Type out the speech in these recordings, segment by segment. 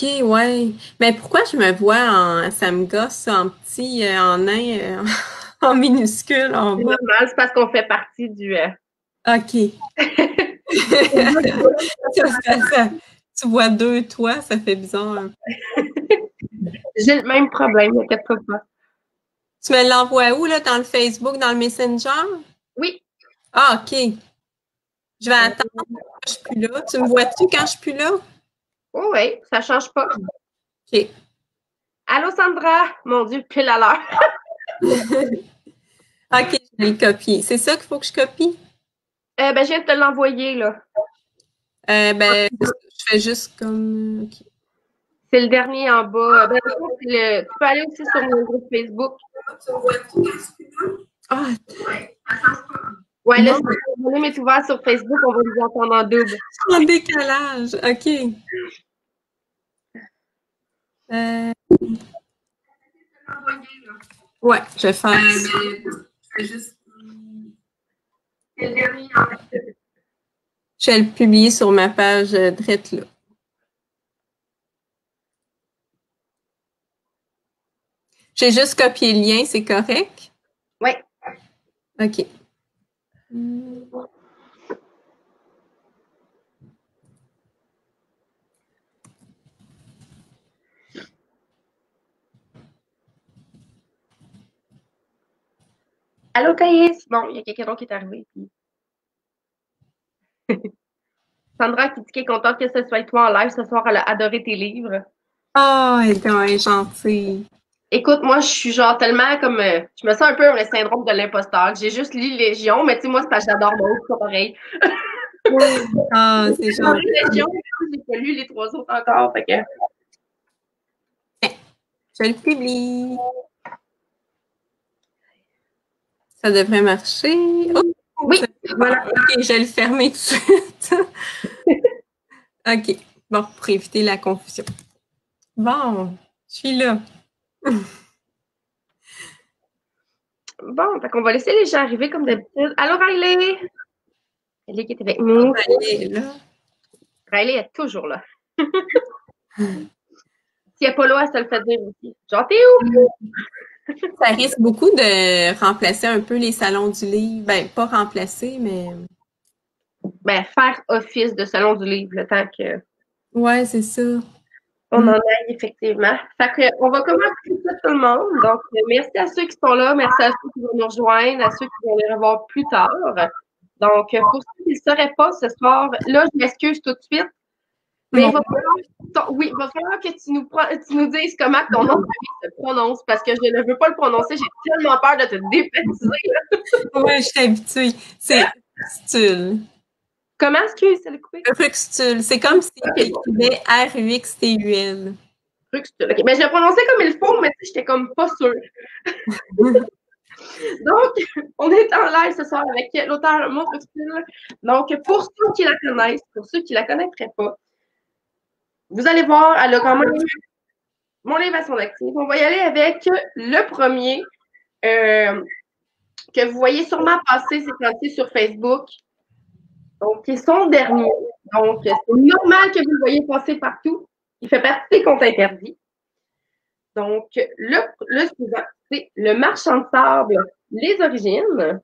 OK, ouais. Mais pourquoi je me vois ça me gosse en petit, en nain, en minuscule en C'est bas? normal, c'est parce qu'on fait partie du... OK. Tu vois deux toi, ça fait bizarre un peu. J'ai le même problème, n'inquiète pas. Tu me l'envoies où, là, dans le Facebook, dans le Messenger? Oui. Ah, OK. Je vais attendre quand je suis plus là. Tu me vois-tu quand je suis plus là? Oh, oui, ça change pas. OK. Allô, Sandra? Mon Dieu, pile à l'heure. OK, je vais le copier. C'est ça qu'il faut que je copie? Ben, je viens de te l'envoyer, là. Je fais juste comme... OK. C'est le dernier en bas. Ben, tu peux aller aussi sur mon groupe Facebook. Ah, Ouais, là, non, si le volume est ouvert sur Facebook, on va nous entendre en double. en décalage. OK. Euh, ouais, je vais faire... Je vais juste... C'est le dernier en bas. Je vais le publier sur ma page drette là. J'ai juste copié le lien, c'est correct? Oui. OK. Allô, Thaïs? Bon, il y a quelqu'un d'autre qui est arrivé. Sandra qui dit qu'elle est contente que ce soit toi en live ce soir. Elle a adoré tes livres. Ah, elle est gentille. Écoute, moi, je suis genre tellement comme... je me sens un peu le syndrome de l'imposteur. J'ai juste lu Légion, mais tu sais, moi, c'est parce que j'adore Maud, c'est pas pareil. Ah, c'est J'ai adoré gentil. Légion, mais j'ai pas lu les trois autres encore. Fait que... Je le publie. Ça devrait marcher. Oh, Oui, voilà. OK, je vais le fermer tout de suite. OK. Bon, pour éviter la confusion. Bon, je suis là. Bon, fait qu'on va laisser les gens arriver comme d'habitude. Allô, Riley? Riley qui est avec nous. Elle est là. Riley est toujours là. Si elle n'est pas là, elle se le fait dire aussi. Genre, t'es où? Ça risque beaucoup de remplacer un peu les salons du livre. Ben, pas remplacer, mais... Ben, faire office de salon du livre, le temps que Ouais, c'est ça. on en aille, effectivement. Fait que, on va commencer tout le monde. Donc, merci à ceux qui sont là. Merci à ceux qui vont nous rejoindre, à ceux qui vont les revoir plus tard. Donc, pour ceux qui ne le sauraient pas ce soir, là, je m'excuse tout de suite. Mais il va falloir, oui, il va falloir que tu nous dises comment ton nom de famille se prononce parce que je ne veux pas le prononcer. J'ai tellement peur de te débaptiser. Ouais, je suis habituée. C'est Ruxtul. Comment est-ce que c'est le coupé? Ruxtul. C'est comme si tu OK, bon. écrivais R-U-X-T-U-L. Ruxtul. OK, mais je l'ai prononcé comme il faut, mais j'étais comme pas sûre. Donc, on est en live ce soir avec l'auteur Maud Ruxtul. Donc, pour ceux qui la connaissent, pour ceux qui la connaîtraient pas, vous allez voir, elle a quand même mon livre à son actif. On va y aller avec le premier que vous voyez sûrement passer ces temps-ci sur Facebook. Donc, qui est son dernier. Donc, c'est normal que vous le voyez passer partout. Il fait partie des comptes interdits. Donc, le suivant, c'est Le Marchand de sable, les origines.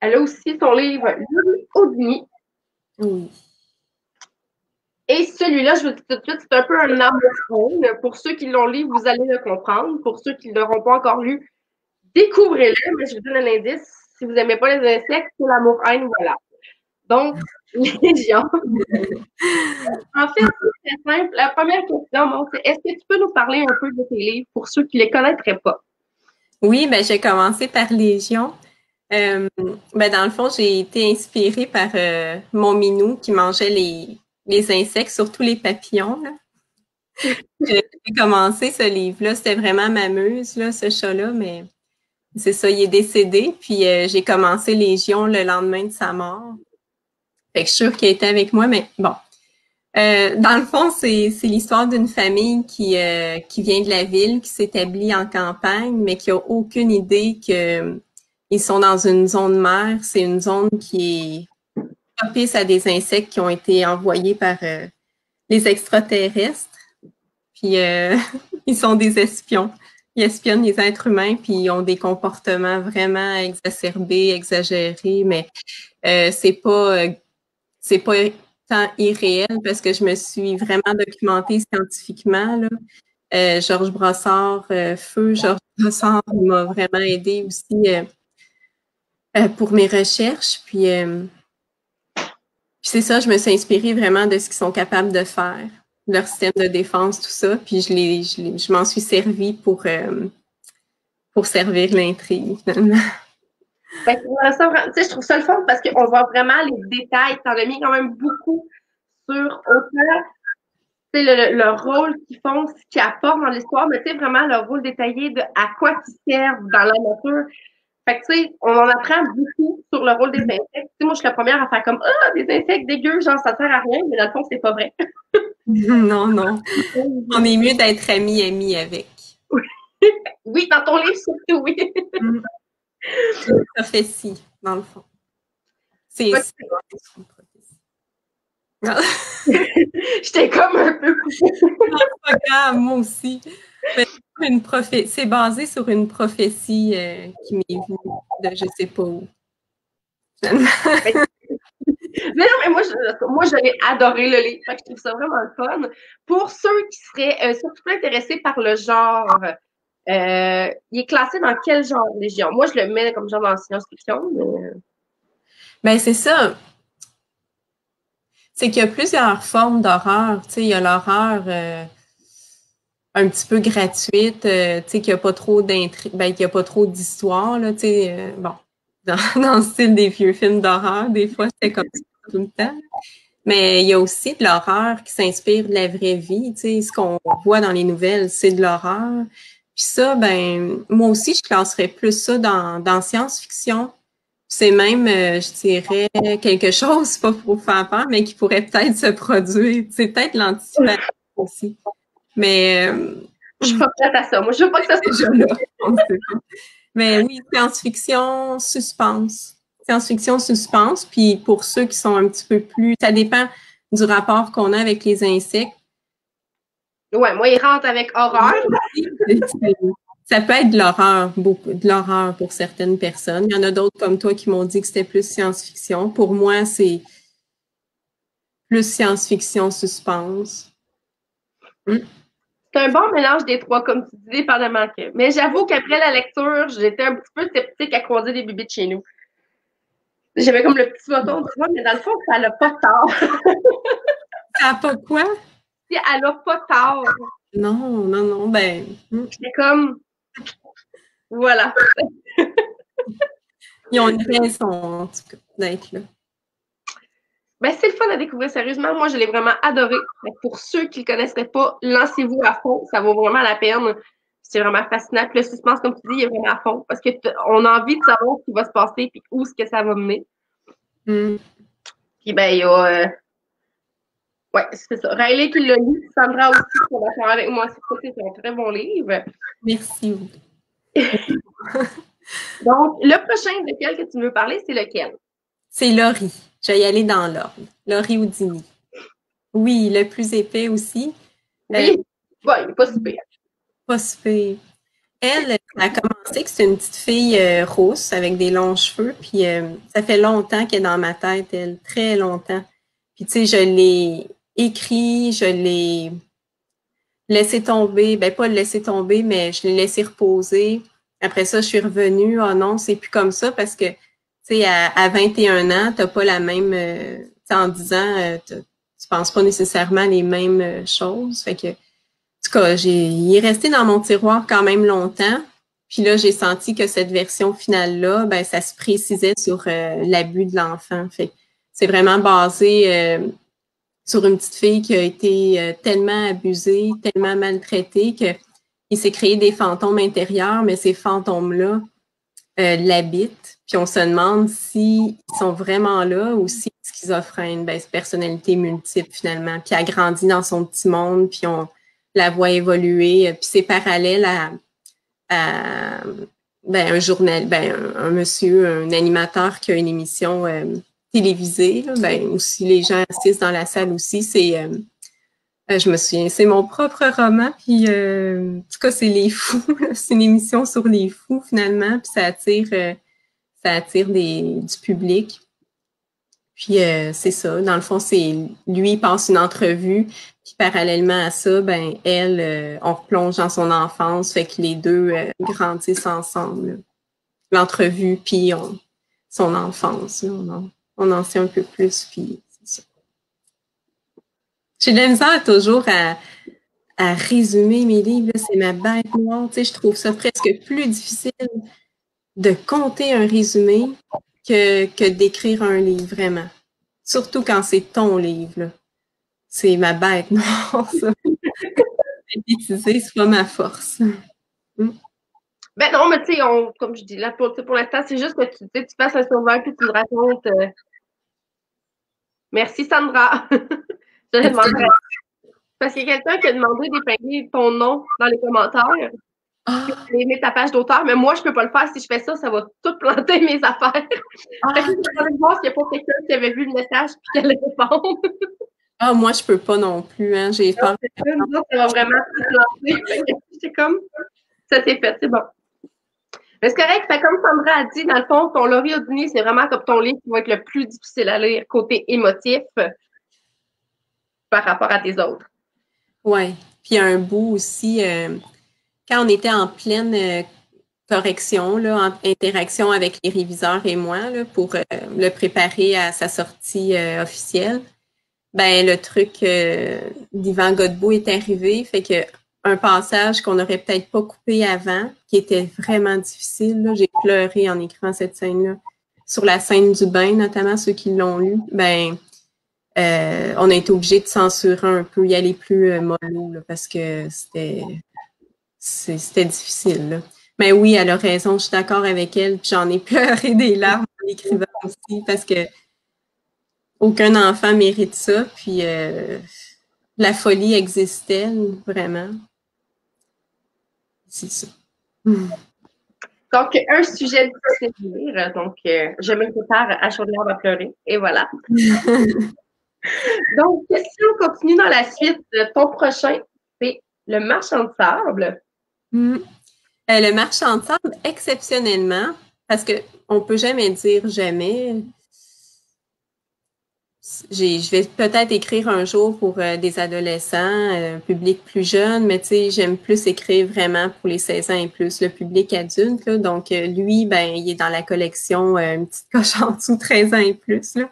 Elle a aussi son livre Houdini. Oui. Et celui-là, je vous dis tout de suite, c'est un peu un amour. Pour ceux qui l'ont lu, vous allez le comprendre. Pour ceux qui ne l'auront pas encore lu, découvrez-le. Mais je vous donne un indice. Si vous n'aimez pas les insectes, c'est l'amour-haine, voilà. Donc, Légion. En fait, c'est très simple. La première question, c'est est-ce que tu peux nous parler un peu de tes livres pour ceux qui ne les connaîtraient pas? Oui, ben j'ai commencé par Légion. Ben dans le fond, j'ai été inspirée par mon minou qui mangeait les insectes, surtout les papillons, là. J'ai commencé ce livre-là. C'était vraiment ma muse, là, ce chat-là, mais c'est ça, il est décédé. Puis j'ai commencé Légion le lendemain de sa mort. Fait que je suis sûre qu'il était avec moi, mais bon. Dans le fond, c'est l'histoire d'une famille qui vient de la ville, qui s'établit en campagne, mais qui a aucune idée que ils sont dans une zone mer. C'est une zone qui est propice à des insectes qui ont été envoyés par les extraterrestres. Puis ils sont des espions. Ils espionnent les êtres humains, puis ils ont des comportements vraiment exacerbés, exagérés, mais c'est pas tant irréel parce que je me suis vraiment documentée scientifiquement, là. Georges Brossard, feu Georges Brossard m'a vraiment aidé aussi pour mes recherches. Puis c'est ça, je me suis inspirée vraiment de ce qu'ils sont capables de faire, leur système de défense, tout ça. Puis je m'en suis servie pour servir l'intrigue, finalement. Ben, je trouve ça le fun parce qu'on voit vraiment les détails. T'en as mis quand même beaucoup sur autant le rôle qu'ils font, ce qu'ils apportent dans l'histoire, mais tu sais, vraiment le rôle détaillé de à quoi ils servent dans la nature. Fait que, tu sais, on en apprend beaucoup sur le rôle des insectes. Tu sais, moi, je suis la première à faire comme, ah, des insectes dégueux, genre, ça sert à rien, mais dans le fond, c'est pas vrai. Non, non. On est mieux d'être amis avec. Oui, dans ton livre, surtout, oui. C'est une prophétie, dans le fond. C'est une prophétie. J'étais comme un peu coupée. Non, pas grave, moi aussi. C'est basé sur une prophétie qui m'est venue de je sais pas où. Mais non, mais moi, j'avais adoré le livre. Fait que je trouve ça vraiment le fun. Pour ceux qui seraient surtout intéressés par le genre, il est classé dans quel genre de légion? Moi, je le mets comme genre dans la science-fiction. Mais... Ben, c'est ça. C'est qu'il y a plusieurs formes d'horreur. Tu sais, il y a l'horreur un petit peu gratuite, tu sais, qu'il n'y a pas trop d'intrigue, ben, qu'il n'y a pas trop d'histoire, là, tu sais, bon, dans le style des vieux films d'horreur, des fois, c'était comme ça tout le temps. Mais il y a aussi de l'horreur qui s'inspire de la vraie vie, tu sais, ce qu'on voit dans les nouvelles, c'est de l'horreur. Puis ça, ben, moi aussi, je classerais plus ça dans science-fiction. C'est même, je dirais, quelque chose, pas pour faire peur, mais qui pourrait peut-être se produire. C'est peut-être l'anticipation aussi. Mais je suis pas prête à ça. Moi, je veux pas que ça soit déjà là. On sait pas. Mais oui, science-fiction, suspense. Science-fiction, suspense. Puis pour ceux qui sont un petit peu plus... Ça dépend du rapport qu'on a avec les insectes. Ouais, moi, ils rentrent avec horreur. Ça peut être de l'horreur, beaucoup de l'horreur pour certaines personnes. Il y en a d'autres comme toi qui m'ont dit que c'était plus science-fiction. Pour moi, c'est plus science-fiction, suspense. C'est un bon mélange des trois, comme tu dis, dépendamment que. Mais j'avoue qu'après la lecture, j'étais un petit peu sceptique à croiser des bébés de chez nous. J'avais comme le petit bâton, tu vois, mais dans le fond, ça n'a pas tort. Ça n'a pas quoi? Elle n'a pas tort. Non, ben... J'étais comme... Voilà. Ils ont une raison, en tout cas, d'être là. Ben, c'est le fun à découvrir, sérieusement. Moi, je l'ai vraiment adoré. Pour ceux qui ne le connaisseraient pas, lancez-vous à fond. Ça vaut vraiment la peine. C'est vraiment fascinant. Puis le suspense, comme tu dis, il est vraiment à fond. Parce qu'on a envie de savoir ce qui va se passer et où est-ce que ça va mener. Puis, ben, il y a... ouais, c'est ça. Riley qui l'a lu. Sandra aussi, qui va faire avec moi. C'est un très bon livre. Merci. Donc, le prochain lequel que tu veux parler, c'est lequel? C'est Laurie. Je vais y aller dans l'ordre. Laurie Houdini. Oui, le plus épais aussi. Oui, bon, il n'est pas super. Pas super. Elle a commencé que c'est une petite fille rousse avec des longs cheveux, puis ça fait longtemps qu'elle est dans ma tête, elle, très longtemps. Puis tu sais, je l'ai écrit, je l'ai laissé tomber, ben pas le laisser tomber, mais je l'ai laissé reposer. Après ça, je suis revenue, oh non, c'est plus comme ça parce que, tu sais, à 21 ans, t'as pas la même, en 10 ans, tu penses pas nécessairement les mêmes choses. Fait que, en tout cas, il est resté dans mon tiroir quand même longtemps. Puis là, j'ai senti que cette version finale-là, ben, ça se précisait sur l'abus de l'enfant. Fait que c'est vraiment basé sur une petite fille qui a été tellement abusée, tellement maltraitée qu'il s'est créé des fantômes intérieurs, mais ces fantômes-là l'habitent. Puis on se demande s'ils sont vraiment là ou si schizophrène, ben, c'est personnalité multiple finalement. Puis elle grandit dans son petit monde, puis on la voit évoluer. Puis c'est parallèle à ben, un monsieur, un animateur qui a une émission télévisée. Là, ben, aussi les gens assistent dans la salle aussi. C'est Je me souviens, c'est mon propre roman, puis en tout cas, c'est les fous. C'est une émission sur les fous, finalement, puis ça attire du public. Puis c'est ça, dans le fond, c'est lui il passe une entrevue, puis parallèlement à ça, ben elle, on replonge dans son enfance, fait que les deux grandissent ensemble. L'entrevue, puis son enfance, là, on en sait un peu plus, puis c'est ça. J'ai de la misère toujours à résumer mes livres, là, c'est ma bête noire, tu sais, je trouve ça presque plus difficile de compter un résumé que d'écrire un livre, vraiment. Surtout quand c'est ton livre, là. C'est ma bête noire, ça. Synthétiser, c'est pas ma force. Ben non, mais tu sais, comme je dis, là, pour l'instant, c'est juste que tu fasses un survol puis tu le racontes. Merci, Sandra. Je te demanderais. Parce qu'il y a quelqu'un qui a demandé d'épingler ton nom dans les commentaires. Ah, Tu aimé ta page d'auteur, mais moi, je peux pas le faire. Si je fais ça, ça va tout planter mes affaires. Fait que je voir s'il n'y a pas quelqu'un qui avait vu le message et qui allait répondre. ah, moi, je peux pas non plus, hein. J'ai peur. Ça va vraiment tout planter. C'est comme, ça s'est fait, c'est bon. Mais c'est correct, fait comme Sandra a dit, dans le fond, ton Laurie Audini, c'est vraiment comme ton livre qui va être le plus difficile à lire côté émotif par rapport à tes autres. Ouais. Puis il y a un bout aussi, quand on était en pleine correction, là, en interaction avec les réviseurs et moi, là, pour le préparer à sa sortie officielle, ben le truc d'Yvan Godbout est arrivé, fait que un passage qu'on n'aurait peut-être pas coupé avant, qui était vraiment difficile, là, j'ai pleuré en écrivant cette scène-là. Sur la scène du bain, notamment ceux qui l'ont lu, ben on a été obligé de censurer un peu, y aller plus mollo, là, parce que c'était difficile. Là. Mais oui, elle a raison, je suis d'accord avec elle. Puis j'en ai pleuré des larmes en écrivant aussi, parce que aucun enfant mérite ça. Puis la folie existait, vraiment. C'est ça. Donc, un sujet difficile à lire. Donc, je me prépare à Chaudière à pleurer. Et voilà. Donc, si on continue dans la suite, ton prochain, c'est Le Marchand de sable. Le marchand de sable, exceptionnellement, parce que on peut jamais dire jamais. Je vais peut-être écrire un jour pour des adolescents, un public plus jeune, mais tu sais, j'aime plus écrire vraiment pour les 16 ans et plus, le public adulte. Là. Donc, lui, ben, il est dans la collection une petite coche en dessous, 13 ans et plus. Là.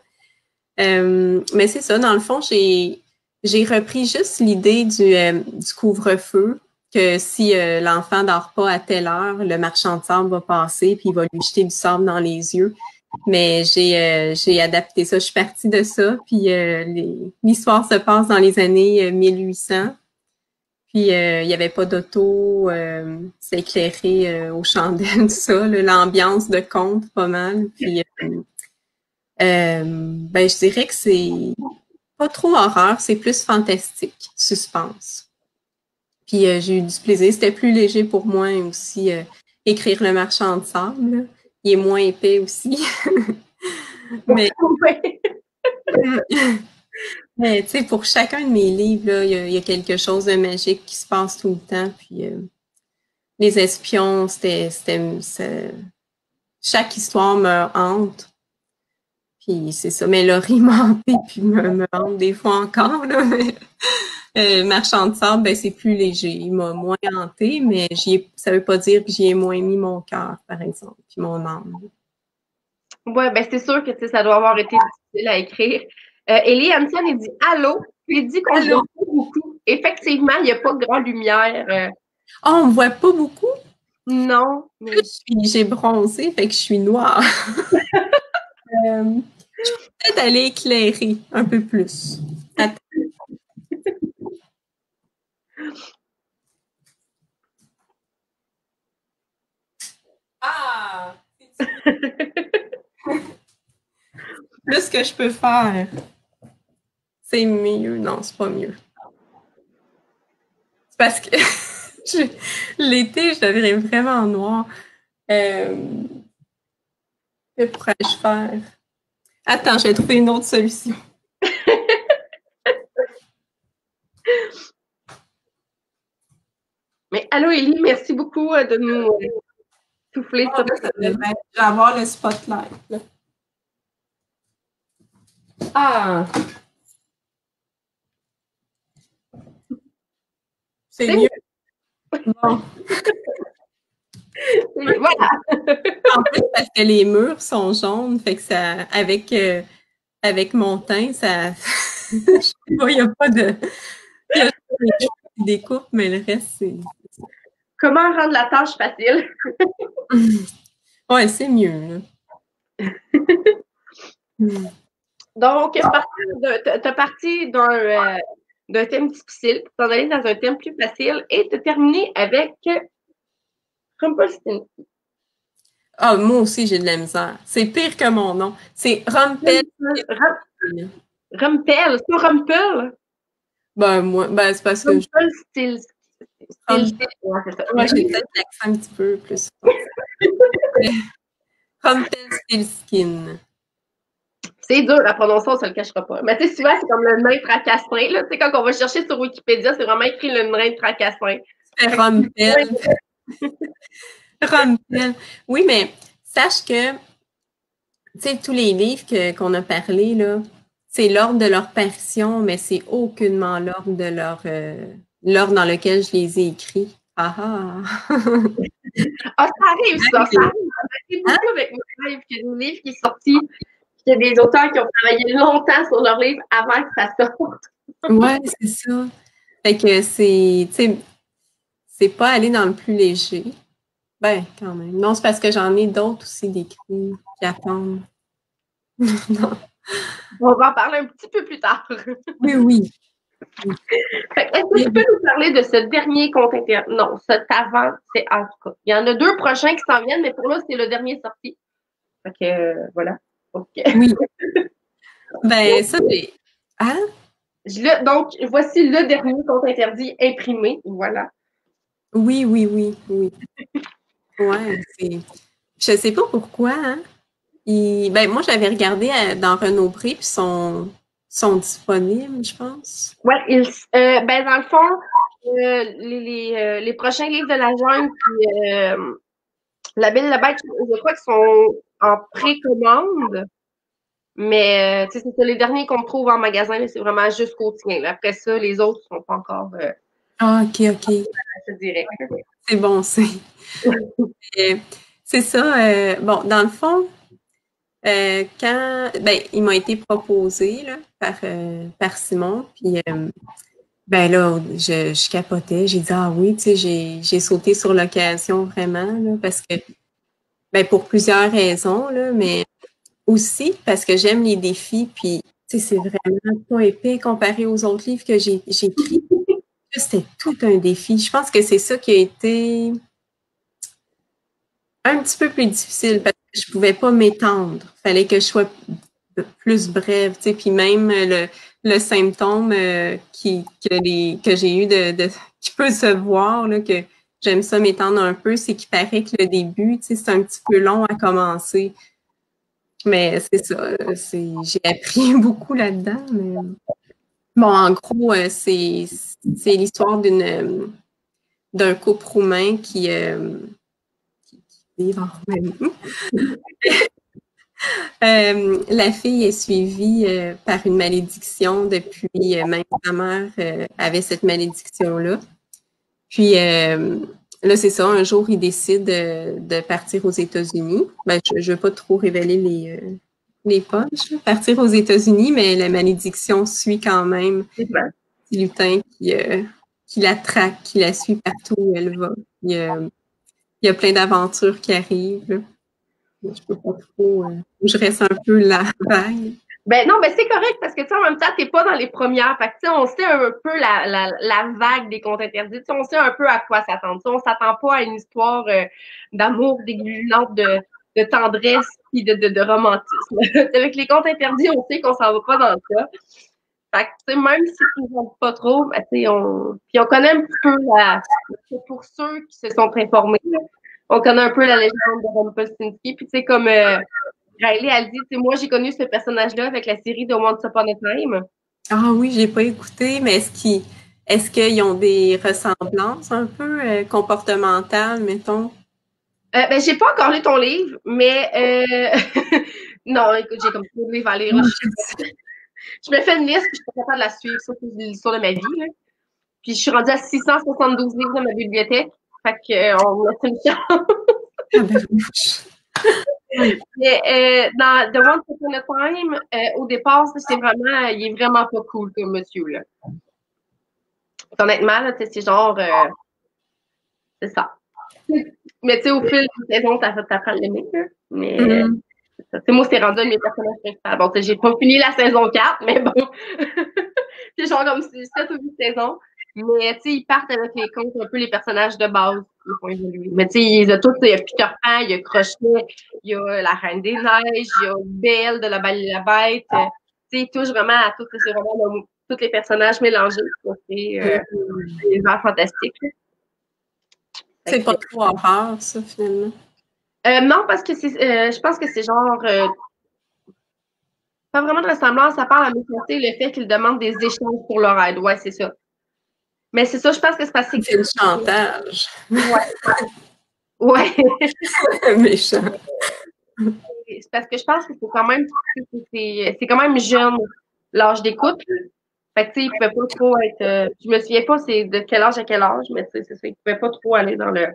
Mais c'est ça, dans le fond, j'ai repris juste l'idée du couvre-feu, que si l'enfant dort pas à telle heure, le marchand de sable va passer puis il va lui jeter du sable dans les yeux. Mais j'ai adapté ça. Je suis partie de ça. Puis l'histoire se passe dans les années 1800. Puis il n'y avait pas d'auto. C'est éclairé aux chandelles, tout ça. L'ambiance de conte, pas mal. Puis ben, je dirais que c'est pas trop horreur, c'est plus fantastique, suspense. Puis j'ai eu du plaisir. C'était plus léger pour moi aussi écrire Le Marchand de sable. Là. Il est moins épais aussi. Mais, mais tu sais, pour chacun de mes livres, là, il y a quelque chose de magique qui se passe tout le temps. Puis les espions, chaque histoire me hante. Puis c'est ça. Mais Laurie m'a hanté, puis me hante des fois encore. Là, mais, Marchand de sable, ben, c'est plus léger. Il m'a moins hanté, mais ça veut pas dire que j'y ai moins mis mon cœur, par exemple, puis mon âme. Oui, ben c'est sûr que ça doit avoir été difficile à écrire. Ellie Hanson, il dit allô, puis il dit qu'on ne voit pas beaucoup. Effectivement, il n'y a pas grande lumière. Oh, on me voit pas beaucoup? Non. Mais... J'ai bronzé, fait que je suis noire. Je peux peut-être aller éclairer un peu plus. Attends. Ah! Plus que je peux faire. C'est mieux. Non, c'est pas mieux. C'est parce que l'été, je deviens vraiment noire. Que pourrais-je faire? Attends, je vais trouver une autre solution. allô Élie, merci beaucoup de nous souffler sur Je vais avoir le spotlight. Là. Ah! C'est mieux. Bon. Voilà. En plus, parce que les murs sont jaunes, fait que ça, avec mon teint, ça, je sais pas, il n'y a pas de, il y a des choses qui découpent, mais le reste, c'est. Comment rendre la tâche facile? Ouais, c'est mieux. Donc, t'as parti d'un thème difficile pour t'en aller dans un thème plus facile et te terminer avec Rumpelstiltskin. Ah, moi aussi, j'ai de la misère. C'est pire que mon nom. C'est Rumpel. Rumpel, c'est pas Rumpel? Ben, c'est parce que Rumpelstiltskin. Ouais, j'ai peut-être l'accent un petit peu plus. Rumpelstiltskin. C'est dur à prononcer, on se le cachera pas. Mais tu sais, souvent, c'est comme le nain tracassin. Là. Tu sais, quand on va chercher sur Wikipédia, c'est vraiment écrit le nain tracassin. C'est Rumpel. Rumpel. Oui, mais sache que, tu sais, tous les livres qu'on a parlé, là, c'est l'ordre de leur parution, mais c'est aucunement l'ordre de l'ordre dans lequel je les ai écrits. Ah ah! Ah, ça arrive, ça. Ça arrive. Ça arrive beaucoup avec mes livres. Il y a des livres qui sont sortis. Il y a des auteurs qui ont travaillé longtemps sur leur livre avant que ça sorte. Ouais, c'est ça. Fait que c'est, tu sais, c'est pas aller dans le plus léger. Ben, quand même. Non, c'est parce que j'en ai d'autres aussi d'écrits qui attendent. Non. On va en parler un petit peu plus tard. Oui, oui. Est-ce que tu peux nous parler de ce dernier compte interne? Non, cet avant, c'est en tout cas. Il y en a 2 prochains qui s'en viennent, mais pour là, c'est le dernier sorti. Fait que, voilà. Okay. Oui. Ben, ça, j'ai. Hein? Donc, voici le dernier compte interdit imprimé. Voilà. Oui, oui, oui, oui. Ouais, c'est. Je sais pas pourquoi, hein. Ben, moi, j'avais regardé dans Renaud-Bré, puis sont disponibles, je pense. Ouais, ben, dans le fond, les prochains livres de la jungle, puis La Belle et la Bête, je crois qu'ils sont en précommande. Mais c'est ça, les derniers qu'on trouve en magasin, c'est vraiment jusqu'au tien. Après ça, les autres sont pas encore Ah, OK, OK. direct. C'est bon, c'est ça. Bon, dans le fond, il m'a été proposé là, par Simon, puis ben là, je capotais. J'ai dit, ah oui, tu sais, j'ai sauté sur l'occasion vraiment, là, parce que, ben, pour plusieurs raisons, là, mais aussi parce que j'aime les défis, puis, tu sais, c'est vraiment pas épais comparé aux autres livres que j'ai écrits. C'était tout un défi. Je pense que c'est ça qui a été un petit peu plus difficile parce que je pouvais pas m'étendre. Fallait que je sois plus brève, tu sais, puis même le symptôme que j'ai eu qui peut se voir, là, que j'aime ça m'étendre un peu, c'est qu'il paraît que le début, tu sais, c'est un petit peu long à commencer. Mais c'est ça, j'ai appris beaucoup là-dedans. Mais... Bon, en gros, c'est l'histoire d'un couple roumain qui vit en Roumanie. La fille est suivie par une malédiction depuis même sa mère avait cette malédiction-là. Puis là, c'est ça, un jour, il décide de partir aux États-Unis. Ben, je ne veux pas trop révéler les punchs, partir aux États-Unis, mais la malédiction suit quand même ce lutin qui la traque, qui la suit partout où elle va. Il y a plein d'aventures qui arrivent. Là. Je peux pas trop. Je reste un peu la vague. Ben non, mais c'est correct parce que tu sais, en même temps, t'es pas dans les premières. Fait que tu sais, on sait un peu la vague des contes interdits. Tu sais, on sait un peu à quoi s'attendre. Tu sais, on s'attend pas à une histoire d'amour dégoulinante, de tendresse et de romantisme. Avec les contes interdits, on sait qu'on s'en va pas dans ça. Fait que, tu sais, même si tu ne pas trop, ben, tu sais, puis on connaît un petit peu pour ceux qui se sont informés, là, on connaît un peu la légende de Rumpelstiltskin. Puis tu sais, comme Riley, elle dit, tu sais, moi, j'ai connu ce personnage-là avec la série de Once Upon a Time. Ah oui, j'ai pas écouté, mais est-ce qu'ils ont des ressemblances un peu comportementales, mettons? Ben, j'ai pas encore lu ton livre, mais non, écoute, j'ai comme trop de livres à lire. Je me fais une liste, puis je suis pas capable de la suivre. Ça, c'est l'histoire de ma vie. Là. Puis je suis rendue à 672 livres dans ma bibliothèque. Fait qu'on a une chance. Ah ben, Mais dans The Once Upon a Time, au départ, c'est vraiment, il est vraiment pas cool comme monsieur. Là. Honnêtement, là, c'est genre, c'est ça. Mais tu sais, au fil des saisons, t'apprends à l'aimer. Mais moi, c'est rendu un de mes personnages principaux. Bon, j'ai pas fini la saison 4, mais bon. C'est genre comme 7 ou 8 saisons. Mais tu sais, ils partent avec les comptes un peu les personnages de base qui font évoluer. Mais tu sais, il y a tous, il y a Peter Pan, il y a Crochet, il y a la Reine des Neiges, il y a Belle de La Belle et la Bête. Tu sais, ils touchent vraiment à tout, c'est vraiment tous les personnages mélangés. C'est des arts fantastiques. C'est pas trop horreur, ça, finalement. Non, parce que je pense que c'est genre pas vraiment de ressemblance, à part la méchanceté, le fait qu'ils demandent des échanges pour leur aide. Ouais, c'est ça. Mais c'est ça, je pense que c'est parce que C'est le chantage. Ouais. Ouais. Méchant. C'est parce que je pense que c'est quand même jeune l'âge d'écoute. Fait que tu sais, ils pouvaient pas trop être. Je me souviens pas c'est de quel âge à quel âge, mais tu sais, c'est ça, ils pouvaient pas trop aller dans le.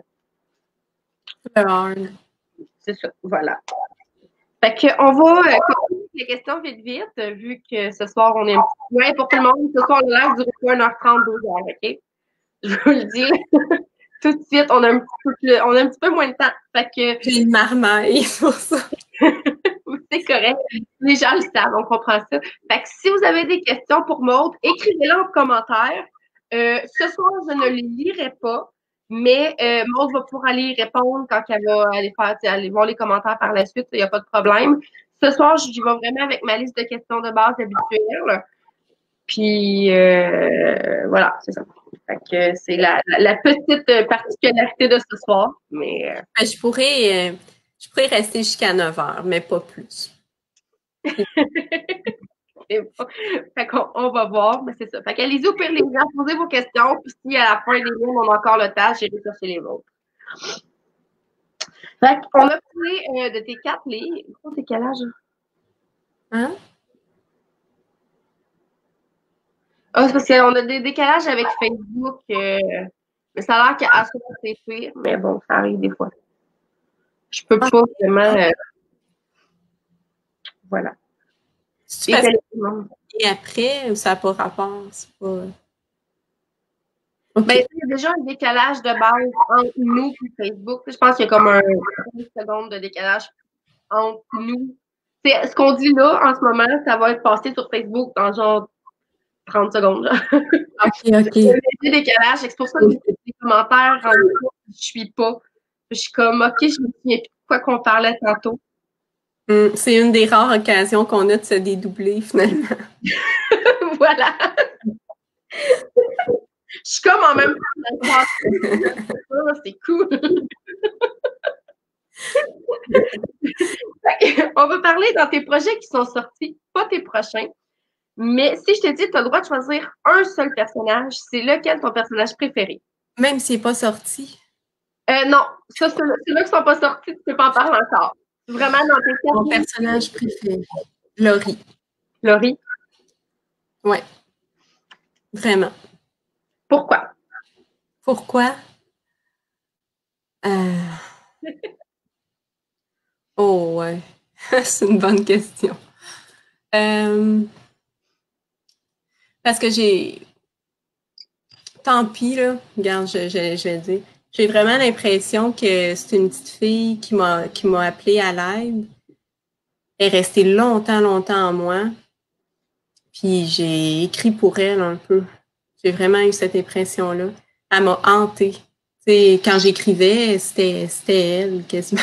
C'est ça, voilà. Fait que on va continuer les questions vite vite, vu que ce soir on est un petit peu. Ouais, pour tout le monde, ce soir le live dure 1h30, 2h, OK? Je vous le dis. Tout de suite, on a un petit peu moins de temps. Fait que. J'ai une marmaille pour ça. C'est correct. Les gens le savent, on comprend ça. Fait que si vous avez des questions pour Maud, écrivez-les en commentaire. Ce soir, je ne les lirai pas, mais Maud va pouvoir aller y répondre quand elle va aller voir les commentaires par la suite. Il n'y a pas de problème. Ce soir, je vais vraiment avec ma liste de questions de base habituelle. Puis voilà, c'est ça. Fait que c'est la petite particularité de ce soir. Mais je pourrais rester jusqu'à 9h, mais pas plus. Fait qu'on on va voir, mais c'est ça. Fait qu'allez-y au pire les gens, posez vos questions, puis si à la fin des livres, on a encore le temps, j'irai chercher les vôtres. Fait qu'on a parlé de tes 4 livres. T'es quel âge? Hein? Ah, c'est parce qu'on a des décalages avec Facebook. Mais ça a l'air qu'à ce moment c'est pire, mais bon, ça arrive des fois. Je peux pas vraiment. Voilà. Et après, ça n'a pas rapport, c'est pas. Okay. Ben, il y a déjà un décalage de base entre nous et Facebook. Je pense qu'il y a comme un 30 secondes de décalage entre nous. Ce qu'on dit là, en ce moment, ça va être passé sur Facebook dans genre 30 secondes. Genre. OK. Il y a un léger décalage. C'est pour ça que les commentaires, je suis pas. Je suis comme, OK, je me souviens plus de quoi qu'on parlait tantôt. C'est une des rares occasions qu'on a de se dédoubler, finalement. Voilà. Je suis comme en même temps. C'est cool. On va parler dans tes projets qui sont sortis, pas tes prochains. Mais si je te dis que tu as le droit de choisir un seul personnage, c'est lequel ton personnage préféré? Même s'il n'est pas sorti? Non, ça, ceux-là qui ne sont pas sortis, tu ne peux pas en parler encore. Vraiment dans tes quatre. Mon personnage préféré. Laurie. Laurie? Oui. Vraiment. Pourquoi? Pourquoi? Oh, ouais. C'est une bonne question. Parce que tant pis, là. Regarde, je vais dire. J'ai vraiment l'impression que c'est une petite fille qui m'a appelée à l'aide. Elle est restée longtemps en moi. Puis j'ai écrit pour elle un peu. J'ai vraiment eu cette impression-là. Elle m'a hantée. T'sais, quand j'écrivais, c'était elle quasiment.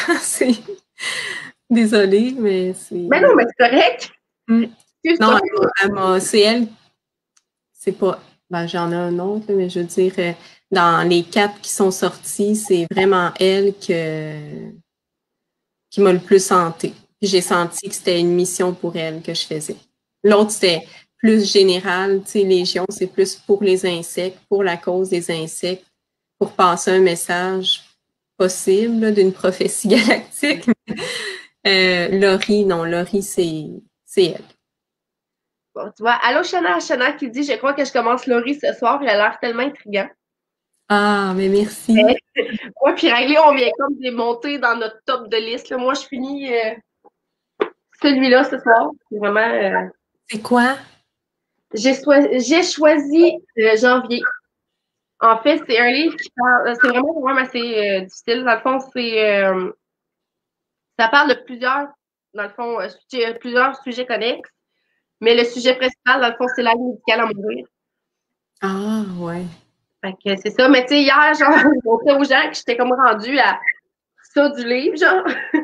Désolée, mais c'est. Mais non, mais c'est correct. Non, c'est elle. C'est pas. Ben, j'en ai un autre, mais je veux dire, dans les 4 qui sont sortis, c'est vraiment elle qui m'a le plus hantée. Puis j'ai senti que c'était une mission pour elle que je faisais. L'autre, c'était plus général. Tu sais, Légion, c'est plus pour les insectes, pour la cause des insectes, pour passer un message possible d'une prophétie galactique. Laurie, non, Laurie, c'est elle. Bon, tu vois, allô Shana qui dit, je crois que je commence Laurie ce soir, il a l'air tellement intriguant. Ah, mais merci. Moi puis Riley, on vient comme de les monter dans notre top de liste. Là. Moi, je finis celui-là ce soir. C'est vraiment... C'est quoi? J'ai choisi Janvier. En fait, c'est un livre qui parle... C'est vraiment quand même assez difficile. Dans le fond, ça parle de plusieurs, dans le fond, plusieurs sujets connexes. Mais le sujet principal, dans le fond, c'est l'aide médicale à mourir. Ah, ouais. Fait que c'est ça. Mais tu sais, hier, genre, je montrais aux gens que j'étais comme rendue à ça du livre, genre. Tu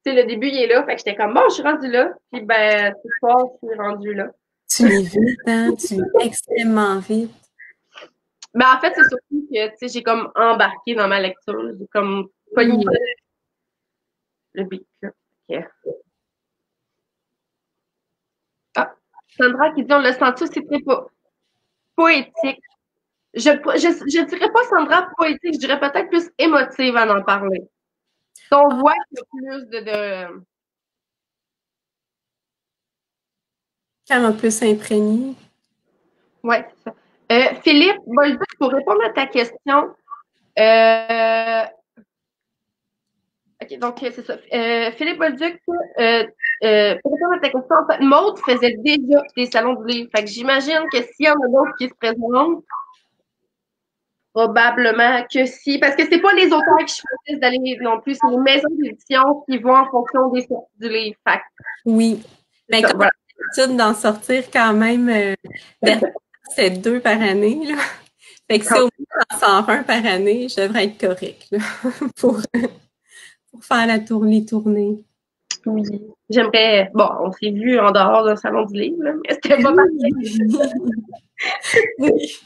sais, le début, il est là. Fait que j'étais comme, bon, je suis rendue là. Puis, ben, ce soir, je suis rendue là. Tu lis vite, hein? Tu lis extrêmement vite. Ben, en fait, c'est surtout que, tu sais, j'ai comme embarqué dans ma lecture. J'ai comme pogné le beat, là. Okay. Ah, Sandra qui dit, on l'a senti, c'est très poétique. Je dirais pas, Sandra, poétique. Je dirais peut-être plus émotive à en parler. On voit qu'il y a plus de... Quand m'a plus imprégné. Oui, c'est ça. Philippe Bolduc, pour répondre à ta question, OK, donc c'est ça. Philippe Bolduc, pour répondre à ta question, en fait, Maud faisait déjà des salons de livres. Fait que j'imagine que s'il y en a d'autres qui se présentent, probablement que si. Parce que c'est pas les auteurs qui choisissent d'aller non plus, c'est les maisons d'édition qui vont en fonction des sorties du livre. Fait que, Oui. Mais comme voilà. d'habitude d'en sortir quand même, c'est 2 par année, là. Fait que si au moins j'en sors un par année, je devrais être correcte, là, pour faire les tournées. Oui. J'aimerais. Bon, on s'est vu en dehors d'un salon du livre, là, mais c'était pas pareil. Oui.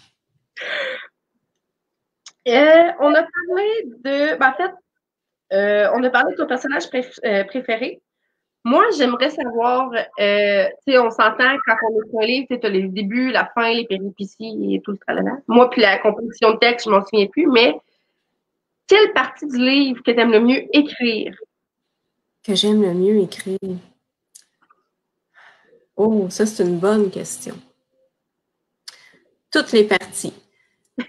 On a parlé de. Ben, en fait, on a parlé de ton personnage préféré. Moi, j'aimerais savoir, tu sais, on s'entend quand on écrit un livre, tu as les débuts, la fin, les péripéties et tout le tralala. Moi, puis la composition de texte, je m'en souviens plus, mais quelle partie du livre que tu aimes le mieux écrire? Que j'aime le mieux écrire. Oh, ça, c'est une bonne question. Toutes les parties.